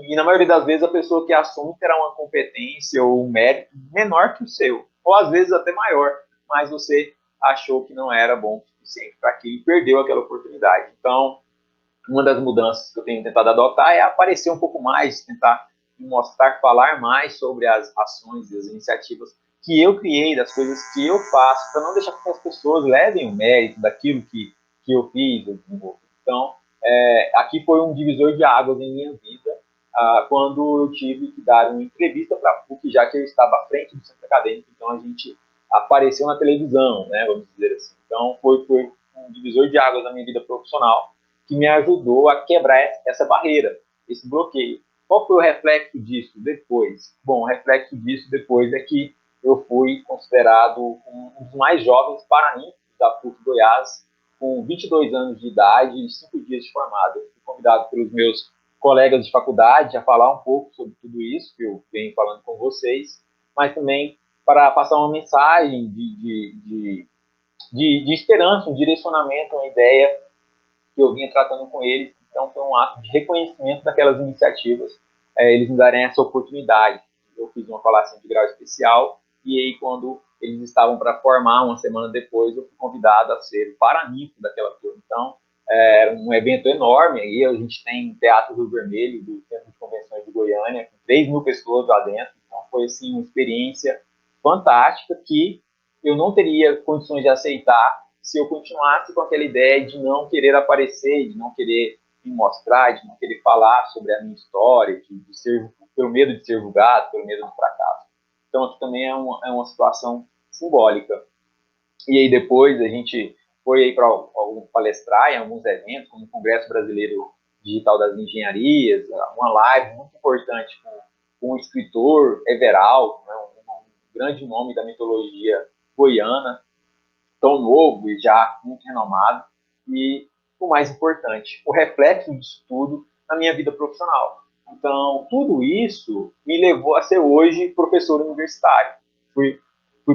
B: E na maioria das vezes a pessoa que assume terá uma competência ou um mérito menor que o seu, ou às vezes até maior, mas você achou que não era bom o suficiente para aquilo e perdeu aquela oportunidade. Então, uma das mudanças que eu tenho tentado adotar é aparecer um pouco mais, tentar mostrar, falar mais sobre as ações e as iniciativas que eu criei, das coisas que eu faço, para não deixar que as pessoas levem o mérito daquilo que eu fiz, eu desenvolvi. Então, aqui foi um divisor de águas em minha vida, quando eu tive que dar uma entrevista para a PUC, já que eu estava à frente do centro acadêmico, então a gente apareceu na televisão, né, vamos dizer assim. Então, foi um divisor de águas na minha vida profissional, que me ajudou a quebrar essa barreira, esse bloqueio. Qual foi o reflexo disso depois? Bom, o reflexo disso depois é que eu fui considerado um dos mais jovens paralímpicos da PUC Goiás, com 22 anos de idade e 5 dias de formado. Eu fui convidado pelos meus colegas de faculdade a falar um pouco sobre tudo isso que eu venho falando com vocês, mas também para passar uma mensagem de esperança, um direcionamento, uma ideia que eu vinha tratando com eles. Então, foi um ato de reconhecimento daquelas iniciativas, eles me darem essa oportunidade. Eu fiz uma colação de grau especial, e aí, quando eles estavam para formar, uma semana depois, eu fui convidado a ser o paraninfo daquela turma. Então, era um evento enorme. Aí a gente tem o Teatro Rio Vermelho, do Centro de Convenções de Goiânia, com 3.000 pessoas lá dentro. Então, foi assim, uma experiência fantástica que eu não teria condições de aceitar se eu continuasse com aquela ideia de não querer aparecer, de não querer me mostrar, de não querer falar sobre a minha história, de ser, pelo medo de ser julgado, pelo medo do fracasso. Então, aqui também é uma situação simbólica. E aí depois a gente foi aí para palestrar em alguns eventos, como o Congresso Brasileiro Digital das Engenharias, uma live muito importante com o escritor Everaldo, né, um grande nome da mitologia goiana, tão novo e já muito renomado. E o mais importante, o reflexo disso tudo na minha vida profissional. Então, tudo isso me levou a ser hoje professor universitário. Fui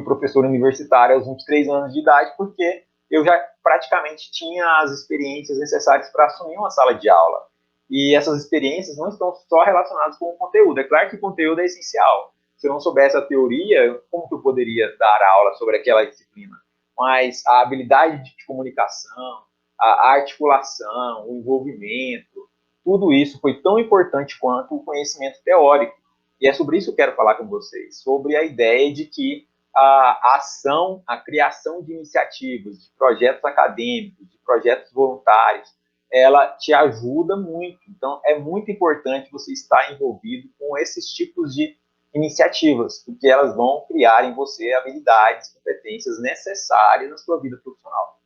B: professor universitário aos 23 anos de idade, porque eu já praticamente tinha as experiências necessárias para assumir uma sala de aula. E essas experiências não estão só relacionadas com o conteúdo. É claro que o conteúdo é essencial. Se eu não soubesse a teoria, como que eu poderia dar aula sobre aquela disciplina? Mas a habilidade de comunicação, a articulação, o envolvimento, tudo isso foi tão importante quanto o conhecimento teórico. E é sobre isso que eu quero falar com vocês, sobre a ideia de que a ação, a criação de iniciativas, de projetos acadêmicos, de projetos voluntários, ela te ajuda muito. Então, é muito importante você estar envolvido com esses tipos de iniciativas, porque elas vão criar em você habilidades, competências necessárias na sua vida profissional.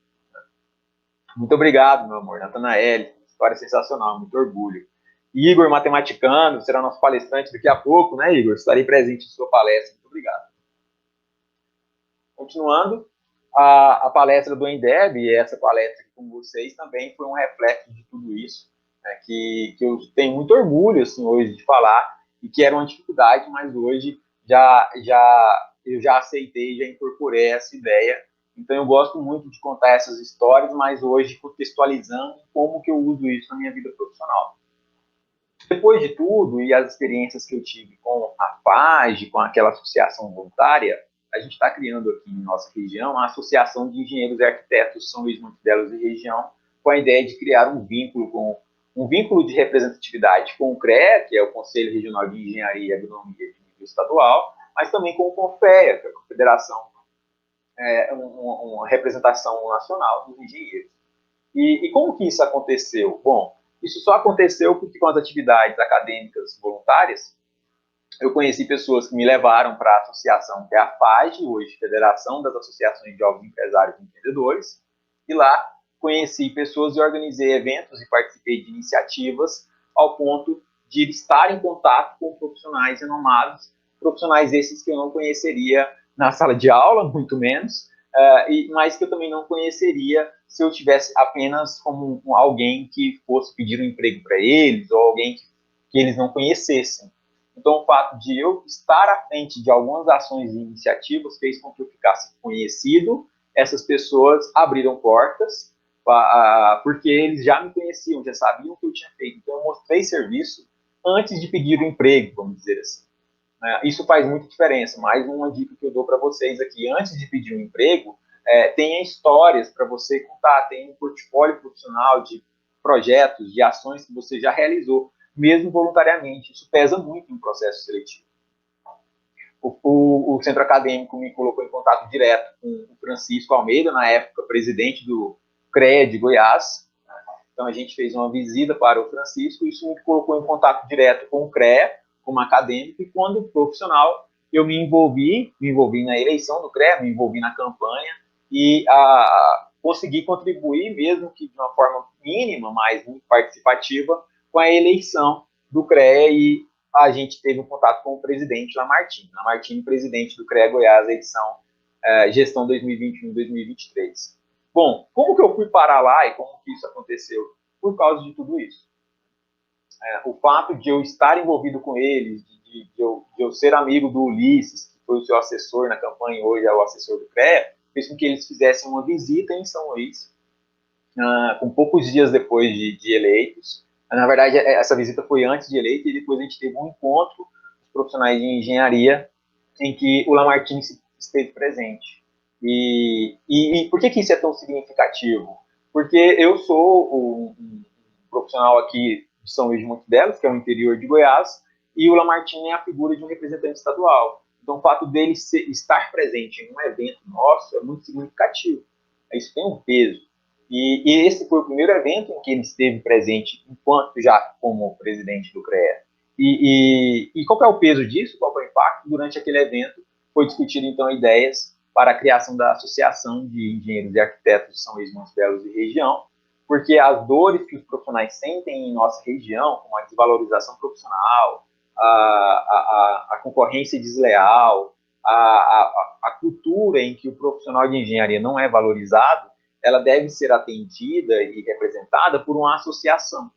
B: Muito obrigado, meu amor. Natanael, história sensacional, muito orgulho. Igor, matematicano, será nosso palestrante daqui a pouco, né, Igor? Estarei presente em sua palestra. Muito obrigado. Continuando, a palestra do Endeb, e essa palestra aqui com vocês também foi um reflexo de tudo isso, né, que eu tenho muito orgulho assim, hoje de falar, e que era uma dificuldade, mas hoje eu já aceitei, já incorporei essa ideia. Então eu gosto muito de contar essas histórias, mas hoje contextualizando como que eu uso isso na minha vida profissional. Depois de tudo, e as experiências que eu tive com a FAGE, com aquela associação voluntária, a gente está criando aqui em nossa região a Associação de Engenheiros e Arquitetos São Luís Montedelos e região, com a ideia de criar um vínculo de representatividade com o CREA, que é o Conselho Regional de Engenharia e Agronomia de nível estadual, mas também com o CONFEA, que é a Confederação, uma representação nacional dos engenheiros. E como que isso aconteceu? Bom, isso só aconteceu porque com as atividades acadêmicas voluntárias, eu conheci pessoas que me levaram para a associação, que é a FAGE, hoje Federação das Associações de Jovens Empresários e Empreendedores, e lá conheci pessoas e organizei eventos e participei de iniciativas ao ponto de estar em contato com profissionais renomados, profissionais esses que eu não conheceria na sala de aula, muito menos, mas que eu também não conheceria se eu tivesse apenas como alguém que fosse pedir um emprego para eles, ou alguém que eles não conhecessem. Então, o fato de eu estar à frente de algumas ações e iniciativas fez com que eu ficasse conhecido. Essas pessoas abriram portas, porque eles já me conheciam, já sabiam o que eu tinha feito. Então, eu mostrei serviço antes de pedir o emprego, vamos dizer assim. Isso faz muita diferença. Mais uma dica que eu dou para vocês aqui: antes de pedir um emprego, tenha histórias para você contar, tenha um portfólio profissional de projetos, de ações que você já realizou, mesmo voluntariamente. Isso pesa muito no processo seletivo. O centro acadêmico me colocou em contato direto com o Francisco Almeida, na época presidente do CREA de Goiás. Então, a gente fez uma visita para o Francisco, e isso me colocou em contato direto com o CREA, como acadêmico, e quando profissional, eu me envolvi na eleição do CREA, me envolvi na campanha, e consegui contribuir, mesmo que de uma forma mínima, mas muito participativa, com a eleição do CREA, e a gente teve um contato com o presidente Lamartine, presidente do CREA Goiás, edição gestão 2021-2023. Bom, como que eu fui parar lá e como que isso aconteceu? Por causa de tudo isso. O fato de eu estar envolvido com eles, de eu ser amigo do Ulisses, que foi o seu assessor na campanha, hoje é o assessor do CREA, fez com que eles fizessem uma visita em São Luís, com poucos dias depois de eleitos. Na verdade, essa visita foi antes de eleito, e depois a gente teve um encontro com os profissionais de engenharia, em que o Lamartine esteve presente. E por que isso é tão significativo? Porque eu sou um profissional aqui de São Luís de Montebelos, que é o interior de Goiás, e o Lamartine é a figura de um representante estadual. Então, o fato dele estar presente em um evento nosso é muito significativo. Isso tem um peso. E esse foi o primeiro evento em que ele esteve presente, enquanto já como presidente do CREA. E qual é o peso disso? Qual é o impacto? Durante aquele evento, foi discutido, então, ideias para a criação da Associação de Engenheiros e Arquitetos de São Luís de Montebelos e região, porque as dores que os profissionais sentem em nossa região, como a desvalorização profissional, a concorrência desleal, a cultura em que o profissional de engenharia não é valorizado, ela deve ser atendida e representada por uma associação.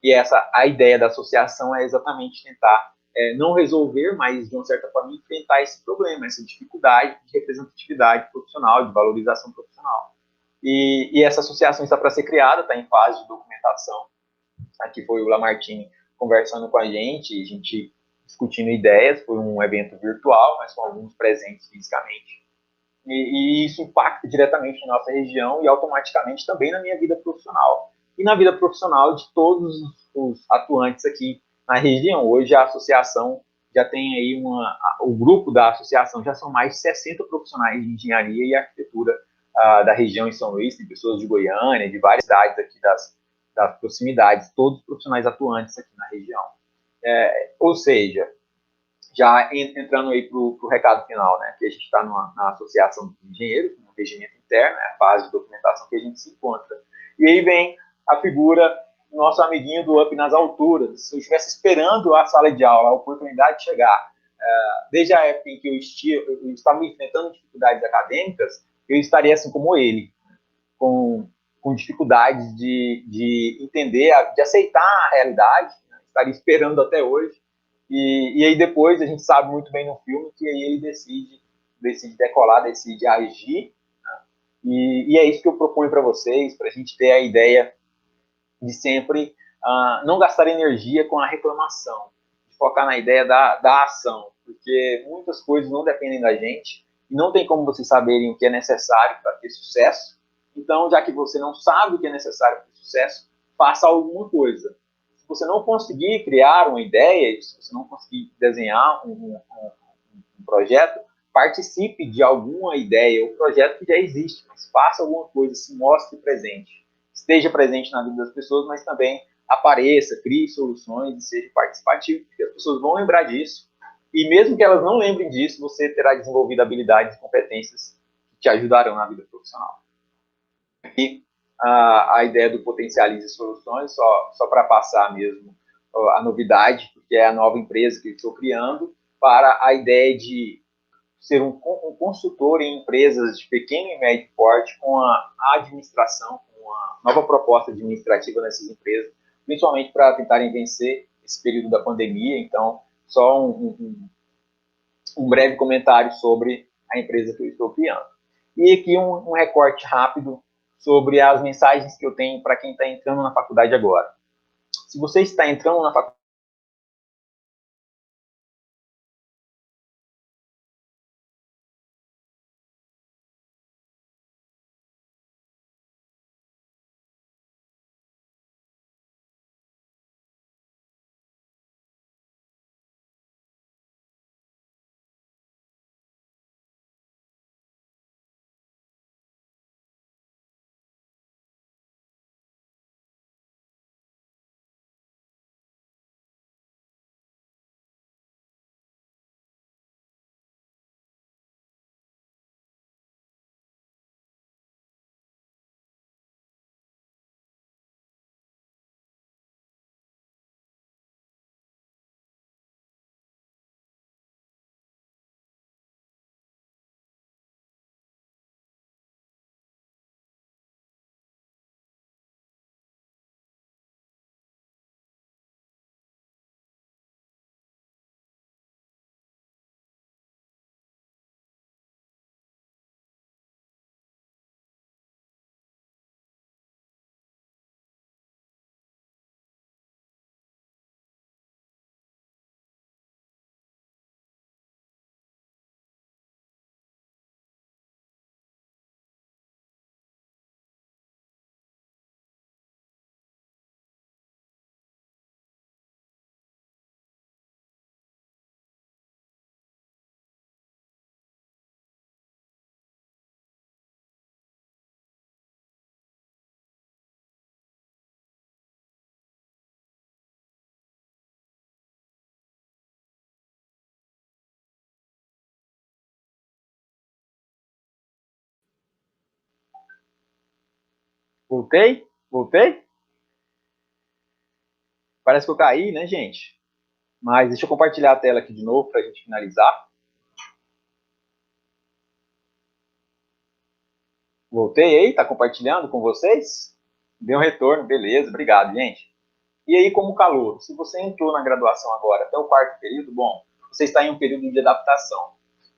B: E a ideia da associação é exatamente tentar não resolver, mas de uma certa forma enfrentar esse problema, essa dificuldade de representatividade profissional, de valorização profissional. E essa associação está para ser criada, está em fase de documentação. Aqui foi o Lamartine conversando com a gente discutindo ideias. Foi um evento virtual, mas com alguns presentes fisicamente. E isso impacta diretamente na nossa região e automaticamente também na minha vida profissional e na vida profissional de todos os atuantes aqui na região. Hoje a associação já tem aí o grupo da associação já são mais de 60 profissionais de engenharia e arquitetura da região em São Luís. Tem pessoas de Goiânia, de várias cidades aqui das proximidades, todos profissionais atuantes aqui na região. Ou seja, já entrando aí para o recado final, né, que a gente está na Associação de Engenheiros, no regimento interno, a fase de documentação que a gente se encontra. E aí vem a figura do nosso amiguinho do Up nas Alturas. Se eu estivesse esperando a sala de aula, a oportunidade de chegar, desde a época em que eu estava enfrentando dificuldades acadêmicas, eu estaria assim como ele, com dificuldades de entender, de aceitar a realidade, né, estaria esperando até hoje. E aí depois a gente sabe muito bem no filme que aí ele decide decolar, decide agir, né? E é isso que eu proponho para vocês, para a gente ter a ideia de sempre não gastar energia com a reclamação, de focar na ideia da ação, porque muitas coisas não dependem da gente, e não tem como vocês saberem o que é necessário para ter sucesso. Então, já que você não sabe o que é necessário para ter sucesso, faça alguma coisa. Se você não conseguir criar uma ideia, se você não conseguir desenhar um projeto, participe de alguma ideia ou projeto que já existe, mas faça alguma coisa, se mostre presente. Esteja presente na vida das pessoas, mas também apareça, crie soluções e seja participativo, porque as pessoas vão lembrar disso. E mesmo que elas não lembrem disso, você terá desenvolvido habilidades e competências que te ajudarão na vida profissional. Aqui, a ideia do Potencialize Soluções, só para passar mesmo a novidade, porque é a nova empresa que eu estou criando, para a ideia de ser um consultor em empresas de pequeno e médio porte com a administração, com a nova proposta administrativa nessas empresas, principalmente para tentarem vencer esse período da pandemia. Então, só um breve comentário sobre a empresa que eu estou criando. E aqui um recorte rápido sobre as mensagens que eu tenho para quem está entrando na faculdade agora. Se você está entrando na faculdade, voltei? Voltei? Parece que eu caí, né, gente? Mas deixa eu compartilhar a tela aqui de novo para a gente finalizar. Voltei aí, tá compartilhando com vocês? Deu um retorno, beleza, obrigado, gente. E aí, como calor, se você entrou na graduação agora até o quarto período, bom, você está em um período de adaptação.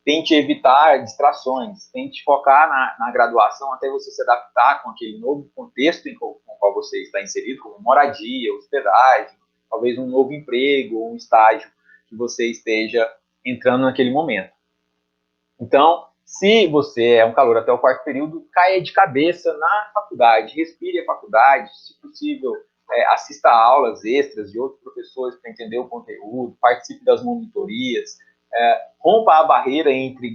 B: Tente evitar distrações, tente focar na graduação até você se adaptar com aquele novo contexto com o qual você está inserido, como moradia, hospedagem, talvez um novo emprego ou um estágio que você esteja entrando naquele momento. Então, se você é um calor até o quarto período, caia de cabeça na faculdade, respire a faculdade, se possível, assista a aulas extras de outros professores para entender o conteúdo, participe das monitorias, rompa a barreira entre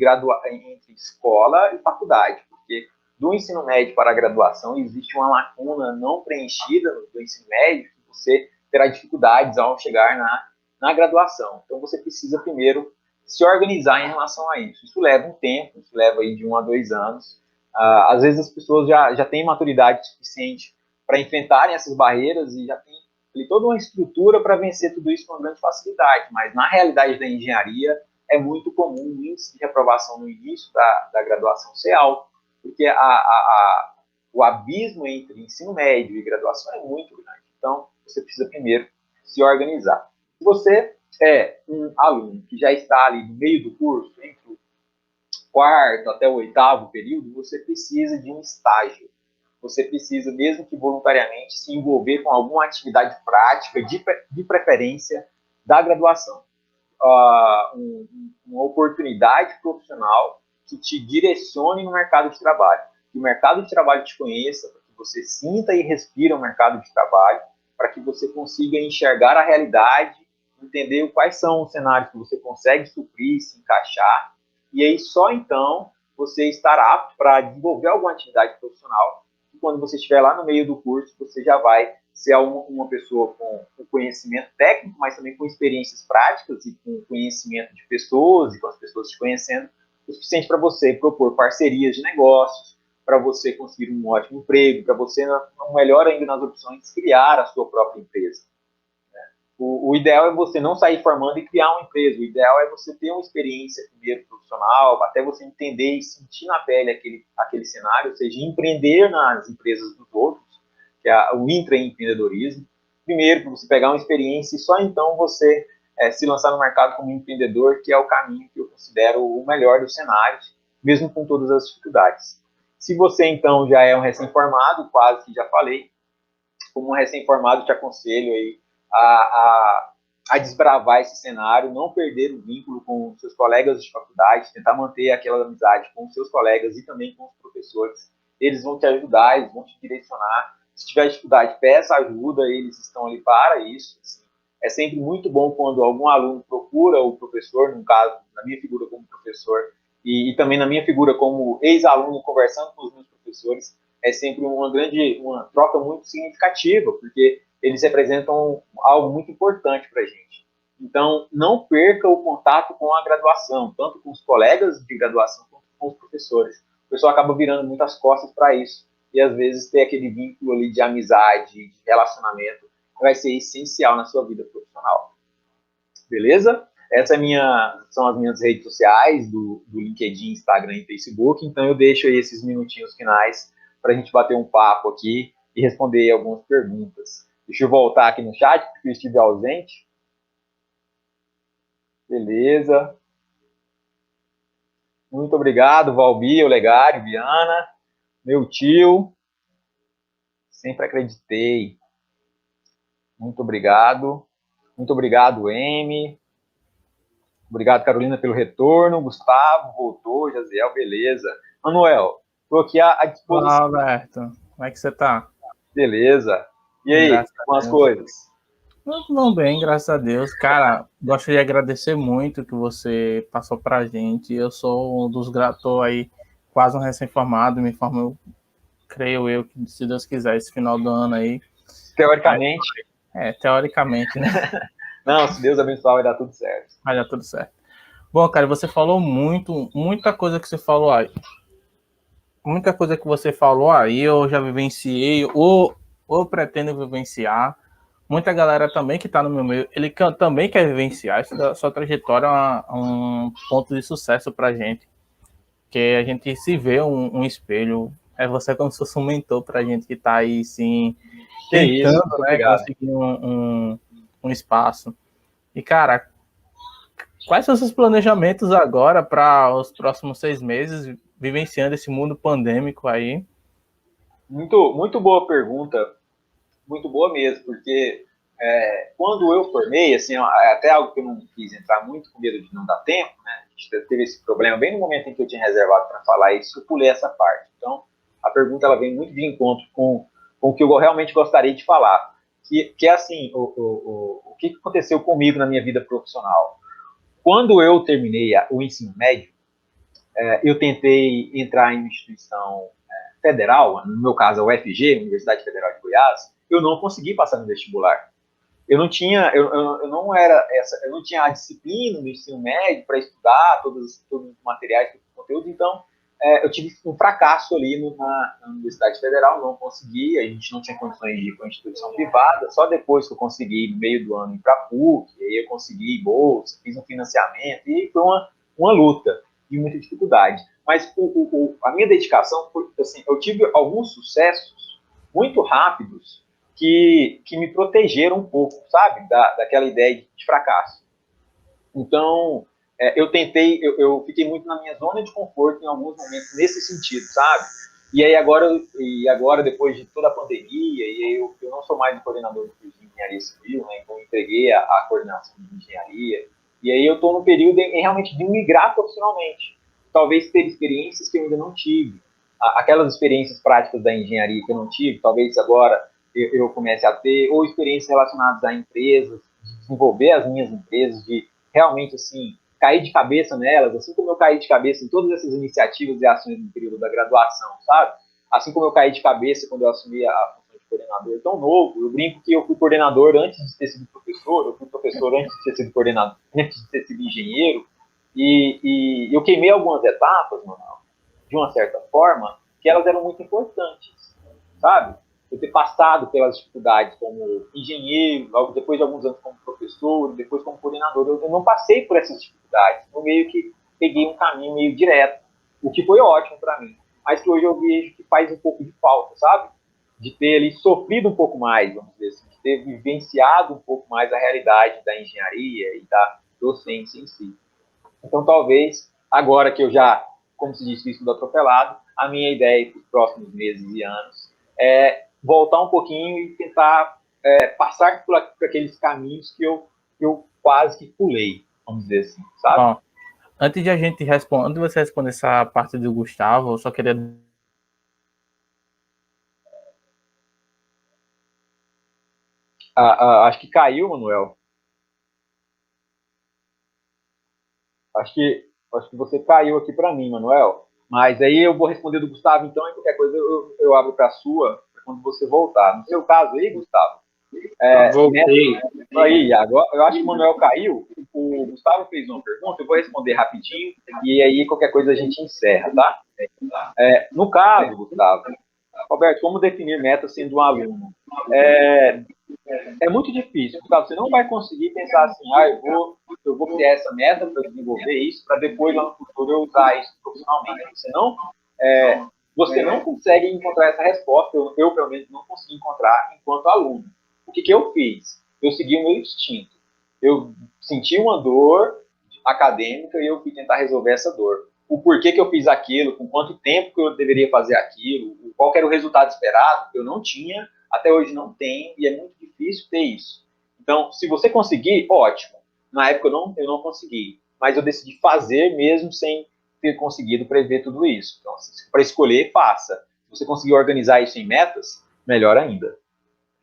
B: escola e faculdade, porque do ensino médio para a graduação existe uma lacuna não preenchida do ensino médio, que você terá dificuldades ao chegar na graduação. Então, você precisa primeiro se organizar em relação a isso. Isso leva um tempo, isso leva aí de 1 a 2 anos. Às vezes as pessoas já têm maturidade suficiente para enfrentarem essas barreiras e já tem toda uma estrutura para vencer tudo isso com uma grande facilidade, mas na realidade da engenharia é muito comum o índice de reprovação no início da graduação ser alto, porque o abismo entre ensino médio e graduação é muito grande. Então, você precisa primeiro se organizar. Se você é um aluno que já está ali no meio do curso, entre o quarto até o oitavo período, você precisa de um estágio. Você precisa, mesmo que voluntariamente, se envolver com alguma atividade prática, de preferência, da graduação. Uma oportunidade profissional que te direcione no mercado de trabalho. Que o mercado de trabalho te conheça, para que você sinta e respire o mercado de trabalho, para que você consiga enxergar a realidade, entender quais são os cenários que você consegue suprir, se encaixar, e aí só então você estará apto para desenvolver alguma atividade profissional, e quando você estiver lá no meio do curso, você já vai ser uma pessoa com conhecimento técnico, mas também com experiências práticas e com conhecimento de pessoas, e com as pessoas te conhecendo, o suficiente para você propor parcerias de negócios, para você conseguir um ótimo emprego, para você, melhor ainda nas opções, criar a sua própria empresa. O ideal é você não sair formando e criar uma empresa. O ideal é você ter uma experiência primeiro profissional, até você entender e sentir na pele aquele cenário, ou seja, empreender nas empresas dos outros, que é o intraempreendedorismo. Primeiro, para você pegar uma experiência e só então você se lançar no mercado como empreendedor, que é o caminho que eu considero o melhor dos cenários, mesmo com todas as dificuldades. Se você, então, já é um recém-formado, quase que já falei, como um recém-formado, te aconselho aí a desbravar esse cenário, não perder o vínculo com seus colegas de faculdade, tentar manter aquela amizade com seus colegas e também com os professores. Eles vão te ajudar, eles vão te direcionar. Se tiver dificuldade, peça ajuda, eles estão ali para isso. Assim. É sempre muito bom quando algum aluno procura o professor, no caso, na minha figura como professor, e também na minha figura como ex-aluno conversando com os meus professores, é sempre uma troca muito significativa, porque eles representam algo muito importante para a gente. Então, não perca o contato com a graduação, tanto com os colegas de graduação quanto com os professores. O pessoal acaba virando muitas costas para isso, e às vezes ter aquele vínculo ali de amizade, de relacionamento, vai ser essencial na sua vida profissional. Beleza? São as minhas redes sociais, do LinkedIn, Instagram e Facebook, então eu deixo aí esses minutinhos finais para a gente bater um papo aqui e responder algumas perguntas. Deixa eu voltar aqui no chat, porque eu estive ausente. Beleza. Muito obrigado, Valbi, Olegário, Viana, meu tio. Sempre acreditei. Muito obrigado. Muito obrigado, M. Obrigado, Carolina, pelo retorno. Gustavo, voltou. Jaziel, beleza. Manuel, estou aqui à disposição.
C: Olá, Alberto. Como é que você está?
B: Beleza. E aí, com as coisas?
C: Não bem, graças a Deus. Cara, gostaria de agradecer muito que você passou pra gente. Eu sou um dos gratores aí, quase um recém-formado, me formou, creio eu, que se Deus quiser, esse final do ano aí.
B: Teoricamente.
C: Teoricamente, né?
B: Não, se Deus abençoar, vai dar tudo certo.
C: Vai dar tudo certo. Bom, cara, você falou muita coisa que você falou aí. Muita coisa que você falou aí, eu já vivenciei, ou pretendo vivenciar. Muita galera também que está no meu meio, ele também quer vivenciar. Sua trajetória é um ponto de sucesso para a gente. Que a gente se vê um espelho. É você como se fosse um mentor para a gente que está aí, sim, tentando, né, conseguir um espaço. E, cara, quais são os seus planejamentos agora para os próximos 6 meses, vivenciando esse mundo pandêmico aí?
B: Muito boa pergunta. Muito boa mesmo, porque quando eu formei, assim, até algo que eu não quis entrar muito com medo de não dar tempo, né? A gente teve esse problema bem no momento em que eu tinha reservado para falar isso, eu pulei essa parte. Então, a pergunta ela vem muito de encontro com o que eu realmente gostaria de falar, que é assim, o que aconteceu comigo na minha vida profissional. Quando eu terminei o ensino médio, eu tentei entrar em uma instituição federal, no meu caso a UFG, Universidade Federal de Goiás, eu não consegui passar no vestibular. Eu não tinha a disciplina do ensino médio para estudar todos os materiais, todos os conteúdos, então eu tive um fracasso ali na Universidade Federal, não consegui, a gente não tinha condições de ir para uma instituição privada, só depois que eu consegui, no meio do ano, ir para a PUC, aí eu consegui bolsa, fiz um financiamento, e foi uma luta de muita dificuldade. Mas a minha dedicação foi, assim, eu tive alguns sucessos muito rápidos que me protegeram um pouco, sabe, daquela ideia de fracasso. Então, eu fiquei muito na minha zona de conforto em alguns momentos nesse sentido, sabe? E aí agora depois de toda a pandemia, eu não sou mais um coordenador do curso de engenharia civil, né? Então eu entreguei a coordenação de engenharia, e aí eu estou no período em realmente de migrar profissionalmente, talvez ter experiências que eu ainda não tive, aquelas experiências práticas da engenharia que eu não tive, talvez agora eu comece a ter, ou experiências relacionadas a empresas, de desenvolver as minhas empresas, de realmente, assim, cair de cabeça nelas, assim como eu caí de cabeça em todas essas iniciativas e ações no período da graduação, sabe? Assim como eu caí de cabeça quando eu assumi a função de coordenador tão novo, eu brinco que eu fui coordenador antes de ter sido professor, eu fui professor antes de ter sido coordenador, antes de ter sido engenheiro, e eu queimei algumas etapas, mano, de uma certa forma, que elas eram muito importantes, sabe? eu ter passado pelas dificuldades como engenheiro, logo depois de alguns anos como professor, depois como coordenador, eu não passei por essas dificuldades. Eu meio que peguei um caminho meio direto, o que foi ótimo para mim. Mas que hoje eu vejo que faz um pouco de falta, sabe? De ter ali sofrido um pouco mais, vamos dizer assim, de ter vivenciado um pouco mais a realidade da engenharia e da docência em si. Então, talvez, agora que eu já, como se diz, fiz tudo atropelado, a minha ideia para os próximos meses e anos é voltar um pouquinho e tentar passar por aqueles caminhos que eu quase que pulei, vamos dizer assim, sabe?
C: Bom, antes de a gente responder, antes de você responder essa parte do Gustavo, eu só queria.
B: Acho que caiu, Manuel. Acho que você caiu aqui para mim, Manuel. Mas aí eu vou responder do Gustavo, então, e qualquer coisa eu abro para a sua, pra quando você voltar. No seu caso aí, Gustavo,
A: Voltei.
B: aí, agora, eu acho que o Manuel caiu, o Gustavo fez uma pergunta, eu vou responder rapidinho, e aí qualquer coisa a gente encerra, tá? No caso, Gustavo, Roberto, como definir metas sendo um aluno? É muito difícil, Gustavo, você não vai conseguir pensar assim, eu vou criar essa meta para desenvolver isso, para depois lá no futuro eu usar isso profissionalmente. Você não consegue encontrar essa resposta, eu pelo menos não consegui encontrar enquanto aluno. O que eu fiz? Eu segui o meu instinto. Eu senti uma dor acadêmica e eu fui tentar resolver essa dor. O porquê que eu fiz aquilo, com quanto tempo que eu deveria fazer aquilo, qual era o resultado esperado, eu não tinha, até hoje não tenho, e é muito difícil ter isso. Então, se você conseguir, ótimo. Na época eu não consegui, mas eu decidi fazer mesmo sem ter conseguido prever tudo isso. Então, para escolher, faça. Se você conseguir organizar isso em metas, melhor ainda.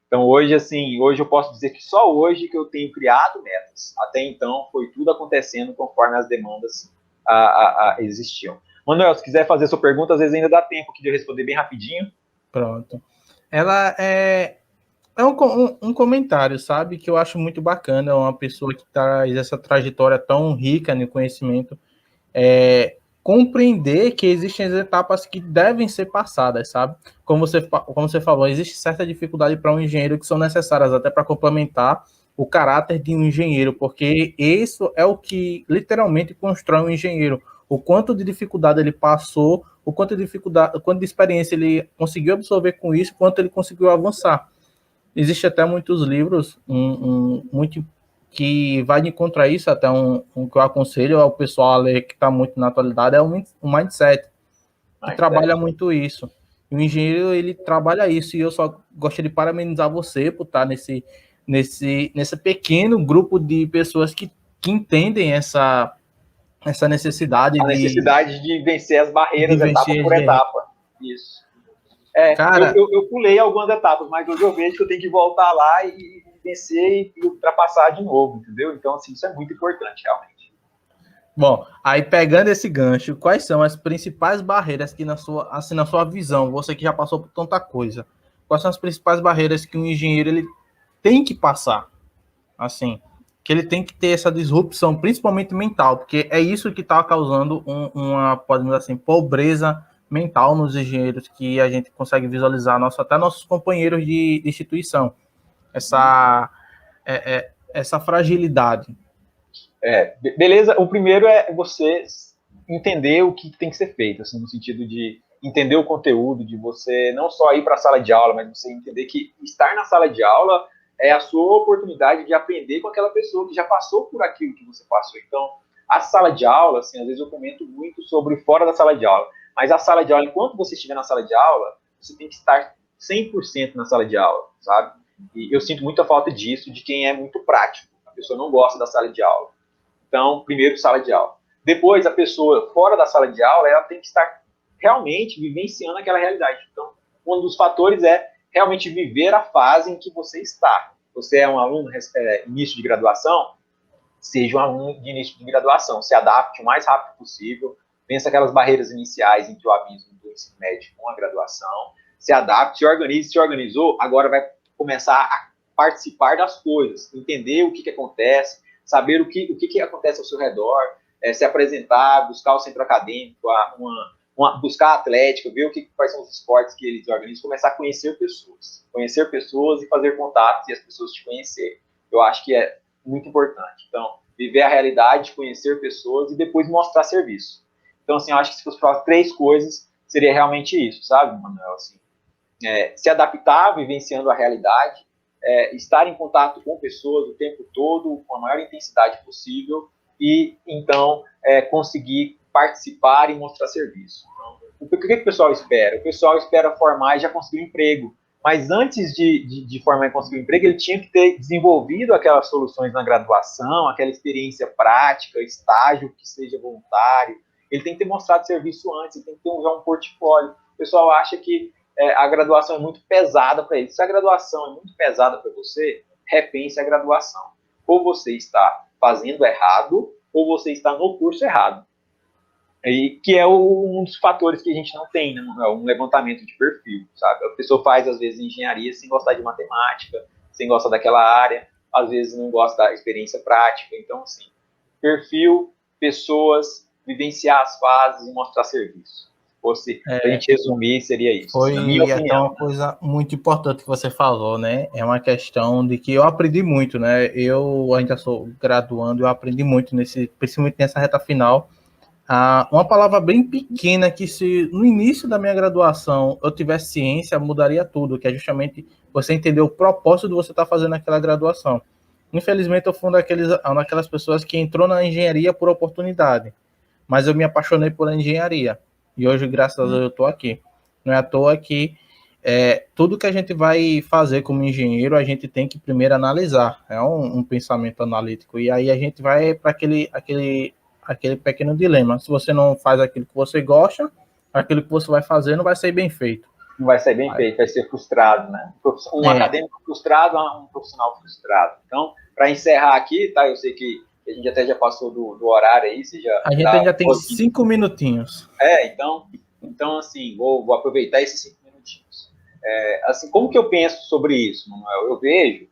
B: Então, hoje eu posso dizer que só hoje que eu tenho criado metas. Até então, foi tudo acontecendo conforme as demandas existiam. Manuel, se quiser fazer sua pergunta, às vezes ainda dá tempo aqui de eu responder bem rapidinho.
C: Pronto. Ela é um comentário, sabe, que eu acho muito bacana, uma pessoa que traz essa trajetória tão rica no conhecimento, compreender que existem as etapas que devem ser passadas, sabe? Como você falou, existe certa dificuldade para um engenheiro que são necessárias até para complementar o caráter de um engenheiro, porque isso é o que literalmente constrói um engenheiro. O quanto de dificuldade ele passou, o quanto de experiência ele conseguiu absorver com isso, quanto ele conseguiu avançar. Existe até muitos livros, muito que vai de encontrar isso, até um que eu aconselho ao pessoal a ler, que está muito na atualidade, é o Mindset, que trabalha muito isso. E o engenheiro, ele trabalha isso, e eu só gostaria de parabenizar você por estar nesse pequeno grupo de pessoas que entendem essa necessidade
B: de vencer as barreiras etapa por etapa. Isso.
C: Cara,
B: eu pulei algumas etapas, mas hoje eu vejo que eu tenho que voltar lá e vencer e ultrapassar de novo, entendeu? Então, assim, isso é muito importante, realmente.
C: Bom, aí pegando esse gancho, quais são as principais barreiras que na sua visão, você que já passou por tanta coisa, quais são as principais barreiras que um engenheiro ele tem que passar? Assim, que ele tem que ter essa disrupção, principalmente mental, porque é isso que está causando podemos dizer assim, pobreza mental nos engenheiros, que a gente consegue visualizar, até nossos companheiros de instituição, essa fragilidade.
B: Beleza, o primeiro é você entender o que tem que ser feito, assim, no sentido de entender o conteúdo, de você não só ir para a sala de aula, mas você entender que estar na sala de aula é a sua oportunidade de aprender com aquela pessoa que já passou por aquilo que você passou. Então, a sala de aula, assim, às vezes eu comento muito sobre fora da sala de aula, mas a sala de aula, enquanto você estiver na sala de aula, você tem que estar 100% na sala de aula, sabe? E eu sinto muita falta disso, de quem é muito prático. A pessoa não gosta da sala de aula. Então, primeiro, sala de aula. Depois, a pessoa fora da sala de aula, ela tem que estar realmente vivenciando aquela realidade. Então, um dos fatores é realmente viver a fase em que você está. Você é um aluno início de graduação, seja um aluno de início de graduação. Se adapte o mais rápido possível, vença aquelas barreiras iniciais entre o abismo do ensino médio com a graduação, se adapte, se organize, se organizou, agora vai começar a participar das coisas, entender o que acontece, saber o que acontece ao seu redor, se apresentar, buscar o centro acadêmico, buscar a atlética, ver quais são os esportes que eles organizam, começar a conhecer pessoas e fazer contatos e as pessoas te conhecerem. Eu acho que é muito importante. Então, viver a realidade, conhecer pessoas e depois mostrar serviço. Então, assim, eu acho que se fosse falar 3 coisas, seria realmente isso, sabe, Manuel? Assim, se adaptar, vivenciando a realidade, estar em contato com pessoas o tempo todo, com a maior intensidade possível, e, então, conseguir participar e mostrar serviço. Então, o que o pessoal espera? O pessoal espera formar e já conseguir um emprego. Mas antes de formar e conseguir um emprego, ele tinha que ter desenvolvido aquelas soluções na graduação, aquela experiência prática, estágio que seja voluntário. Ele tem que ter mostrado serviço antes, ele tem que ter já um portfólio. O pessoal acha que a graduação é muito pesada para ele. Se a graduação é muito pesada para você, repense a graduação. Ou você está fazendo errado, ou você está no curso errado. E que é um dos fatores que a gente não tem, né? Um levantamento de perfil, sabe? A pessoa faz, às vezes, engenharia sem gostar de matemática, sem gostar daquela área, às vezes não gosta da experiência prática. Então, assim, perfil, pessoas, vivenciar as fases e mostrar serviço. Ou se a gente resumir, seria isso.
C: Foi
B: na minha opinião,
C: uma coisa muito importante que você falou, né? É uma questão de que eu aprendi muito, né? Eu ainda sou graduando, eu aprendi muito, principalmente nessa reta final. Uma palavra bem pequena que se no início da minha graduação eu tivesse ciência, mudaria tudo, que é justamente você entender o propósito de você estar fazendo aquela graduação. Infelizmente, eu fui daquelas pessoas que entrou na engenharia por oportunidade, mas eu me apaixonei por engenharia. E hoje, graças a Deus, eu estou aqui. Não é à toa que tudo que a gente vai fazer como engenheiro, a gente tem que primeiro analisar. É um pensamento analítico. E aí a gente vai para aquele pequeno dilema. Se você não faz aquilo que você gosta, aquilo que você vai fazer não vai ser bem feito.
B: Não vai ser bem feito, vai ser frustrado, né? Um acadêmico frustrado, um profissional frustrado. Então, para encerrar aqui, tá? Eu sei que a gente até já passou do horário aí,
C: a gente ainda tem 5 minutinhos.
B: Então assim, vou aproveitar esses 5 minutinhos. Assim, como que eu penso sobre isso, Manuel? Eu vejo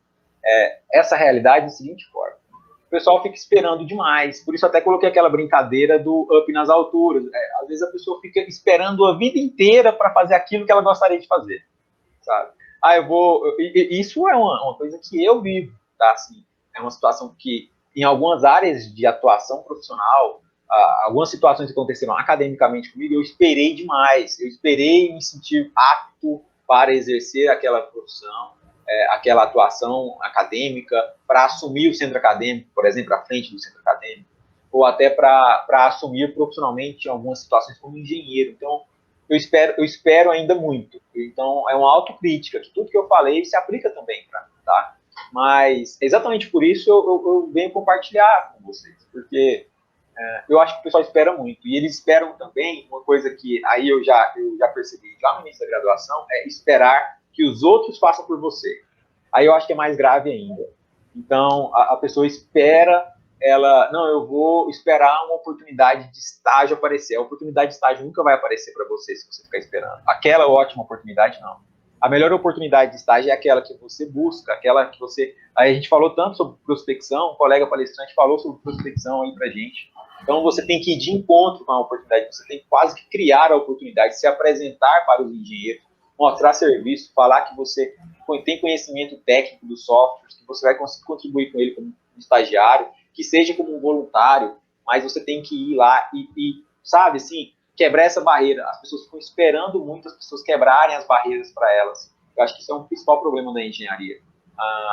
B: essa realidade da seguinte forma. O pessoal fica esperando demais, por isso até coloquei aquela brincadeira do up nas alturas. Às vezes a pessoa fica esperando a vida inteira para fazer aquilo que ela gostaria de fazer, sabe? Isso é uma coisa que eu vivo, tá? Assim, é uma situação que, em algumas áreas de atuação profissional, algumas situações que aconteceram academicamente comigo, eu esperei demais, eu esperei me sentir apto para exercer aquela profissão, aquela atuação acadêmica, para assumir o centro acadêmico, por exemplo, à frente do centro acadêmico, ou até para assumir profissionalmente em algumas situações como engenheiro. Então, eu espero ainda muito. Então, é uma autocrítica, que tudo que eu falei se aplica também para mim, tá? Mas, exatamente por isso, eu venho compartilhar com vocês, porque eu acho que o pessoal espera muito. E eles esperam também, uma coisa que aí eu já percebi já no início da graduação, é esperar que os outros façam por você. Aí eu acho que é mais grave ainda. Então, a pessoa espera, eu vou esperar uma oportunidade de estágio aparecer. A oportunidade de estágio nunca vai aparecer para você se você ficar esperando. Aquela ótima oportunidade, não. A melhor oportunidade de estágio é aquela que você busca, aquela que você... Aí a gente falou tanto sobre prospecção, um colega palestrante falou sobre prospecção aí pra gente. Então, você tem que ir de encontro com a oportunidade, você tem que quase que criar a oportunidade, se apresentar para os engenheiros, mostrar serviço, falar que você tem conhecimento técnico dos softwares, que você vai conseguir contribuir com ele como estagiário, que seja como um voluntário, mas você tem que ir lá e sabe, assim, quebrar essa barreira. As pessoas ficam esperando muito as pessoas quebrarem as barreiras para elas. Eu acho que isso é um principal problema da engenharia.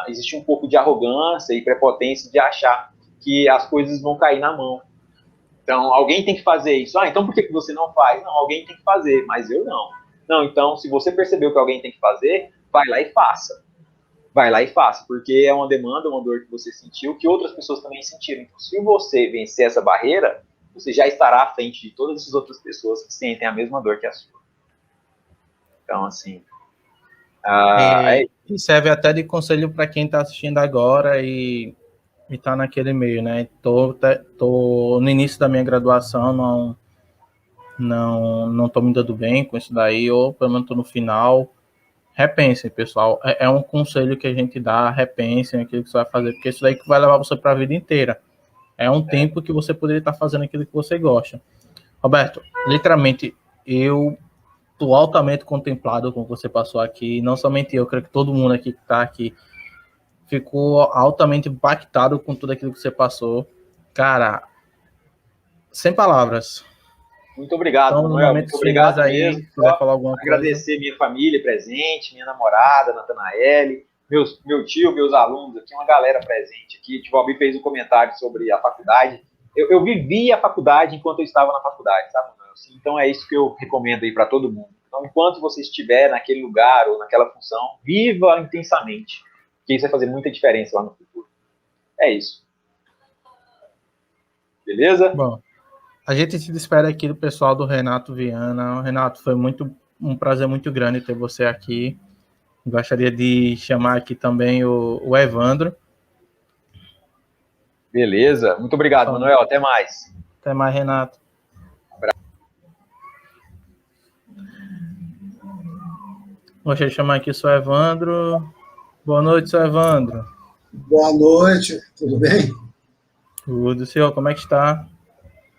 B: Existe um pouco de arrogância e prepotência de achar que as coisas vão cair na mão. Então, alguém tem que fazer isso. Então por que você não faz? Não, alguém tem que fazer, mas eu não. Não, então, se você percebeu que alguém tem que fazer, vai lá e faça. Vai lá e faça, porque é uma demanda, uma dor que você sentiu, que outras pessoas também sentiram. Então, se você vencer essa barreira, você já estará à frente de todas essas outras pessoas que sentem a mesma dor que a sua. Então, assim...
C: E serve até de conselho para quem está assistindo agora e tá naquele meio, né? Tô no início da minha graduação, não tô me dando bem com isso daí, ou pelo menos tô no final. Repensem, pessoal. É um conselho que a gente dá, repensem aquilo que você vai fazer, porque isso daí que vai levar você para a vida inteira. É um tempo que você poderia estar fazendo aquilo que você gosta. Roberto, literalmente, eu estou altamente contemplado com o que você passou aqui, não somente eu, creio que todo mundo aqui que está aqui ficou altamente impactado com tudo aquilo que você passou. Cara, sem palavras.
B: Muito obrigado,
C: Então, no
B: Manuel.
C: momento
B: Muito obrigado
C: aí,
B: mesmo.
C: se quiser falar alguma
B: agradecer minha família presente, minha namorada, Natanaele, meu tio, meus alunos aqui, uma galera presente aqui. O Valmir fez um comentário sobre a faculdade. Eu vivi a faculdade enquanto eu estava na faculdade, sabe, Manuel? Então é isso que eu recomendo aí para todo mundo. Então, enquanto você estiver naquele lugar ou naquela função, viva intensamente, porque isso vai fazer muita diferença lá no futuro. É isso. Beleza?
C: Bom, a gente se despede aqui do pessoal do Renato Viana. Renato, foi um prazer muito grande ter você aqui. Gostaria de chamar aqui também o Evandro.
B: Beleza. Muito obrigado, Manuel. Até mais.
C: Até mais, Renato. Gostaria de chamar aqui o seu Evandro. Boa noite, seu Evandro.
D: Boa noite, tudo bem?
C: Tudo, senhor, como é que está?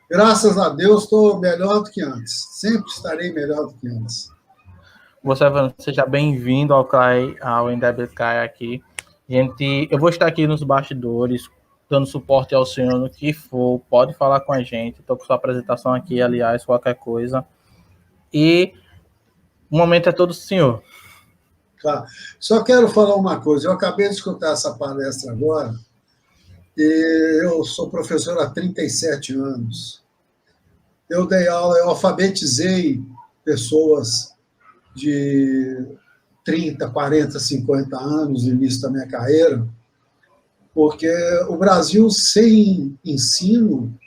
D: Graças a Deus, estou melhor do que antes. Sempre estarei melhor do que antes.
C: Você, Evandro, seja bem-vindo ao NWCAI aqui. Gente, eu vou estar aqui nos bastidores, dando suporte ao senhor no que for. Pode falar com a gente. Estou com sua apresentação aqui, aliás, qualquer coisa. E o momento é todo do senhor.
D: Tá. Só quero falar uma coisa. Eu acabei de escutar essa palestra agora e eu sou professor há 37 anos. Eu dei aula, eu alfabetizei pessoas de 30, 40, 50 anos no início da minha carreira, porque o Brasil sem ensino,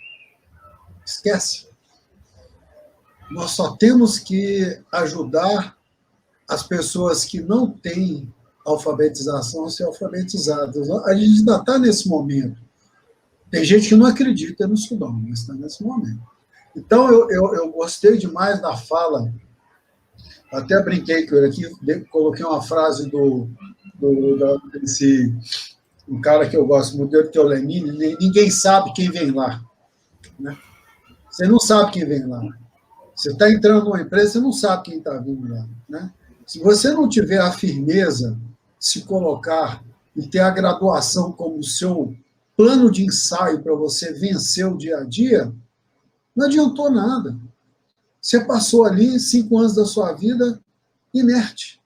D: esquece. Nós só temos que ajudar as pessoas que não têm alfabetização a ser alfabetizadas. A gente ainda está nesse momento. Tem gente que não acredita no Sudão, mas está nesse momento. Então, eu gostei demais da fala, até brinquei com ele aqui, coloquei uma frase desse um cara que eu gosto muito dele, que é o Lenin: ninguém sabe quem vem lá. Né? Você não sabe quem vem lá. Você está entrando numa empresa, você não sabe quem está vindo lá. Né? Se você não tiver a firmeza, se colocar e ter a graduação como seu plano de ensaio para você vencer o dia a dia, não adiantou nada. Você passou ali 5 anos da sua vida inerte.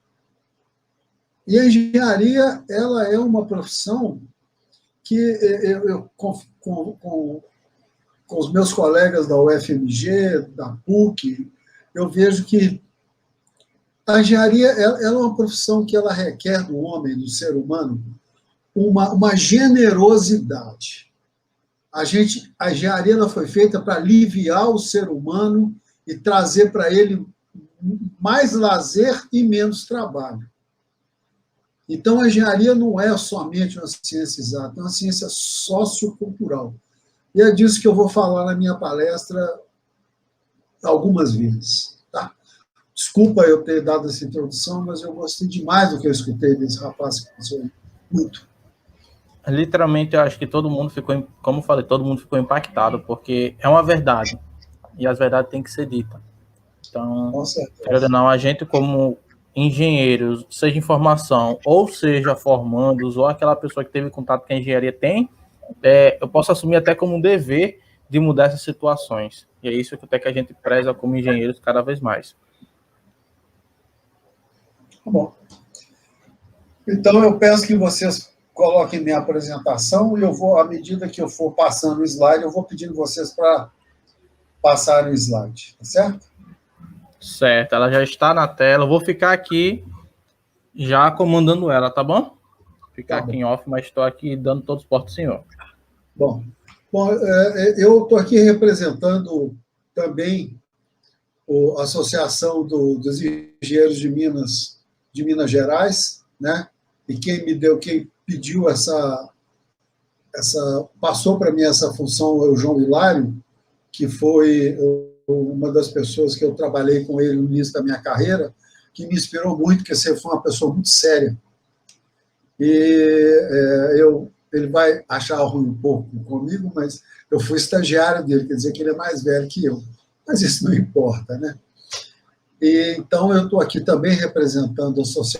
D: E a engenharia, ela é uma profissão que eu com os meus colegas da UFMG, da PUC, eu vejo que a engenharia ela é uma profissão que ela requer do homem, do ser humano, uma generosidade. A engenharia ela foi feita para aliviar o ser humano e trazer para ele mais lazer e menos trabalho. Então, a engenharia não é somente uma ciência exata, é uma ciência sociocultural. E é disso que eu vou falar na minha palestra algumas vezes. Tá? Desculpa eu ter dado essa introdução, mas eu gostei demais do que eu escutei desse rapaz que passou muito.
C: Literalmente, eu acho que todo mundo ficou, como eu falei, todo mundo ficou impactado, porque é uma verdade, e as verdades têm que ser ditas. Então, querendo ou não, a gente como engenheiros, seja em formação, ou seja formandos, ou aquela pessoa que teve contato com a engenharia tem, eu posso assumir até como um dever de mudar essas situações. E é isso que até que a gente preza como engenheiros cada vez mais.
D: Tá bom. Então, eu peço que vocês coloquem minha apresentação e eu vou, à medida que eu for passando o slide, eu vou pedindo vocês para passarem o slide, tá certo?
C: Certo, ela já está na tela. Eu vou ficar aqui já comandando ela, tá bom? Ficar aqui em off, mas estou aqui dando todo o suporte ao senhor.
D: Bom, eu estou aqui representando também a Associação dos Engenheiros de Minas Gerais, né? E quem pediu passou para mim essa função é o João Hilário, que foi uma das pessoas que eu trabalhei com ele no início da minha carreira, que me inspirou muito, porque você foi uma pessoa muito séria. E ele vai achar ruim um pouco comigo, mas eu fui estagiário dele, quer dizer que ele é mais velho que eu. Mas isso não importa, né? E, então, eu estou aqui também representando a Associação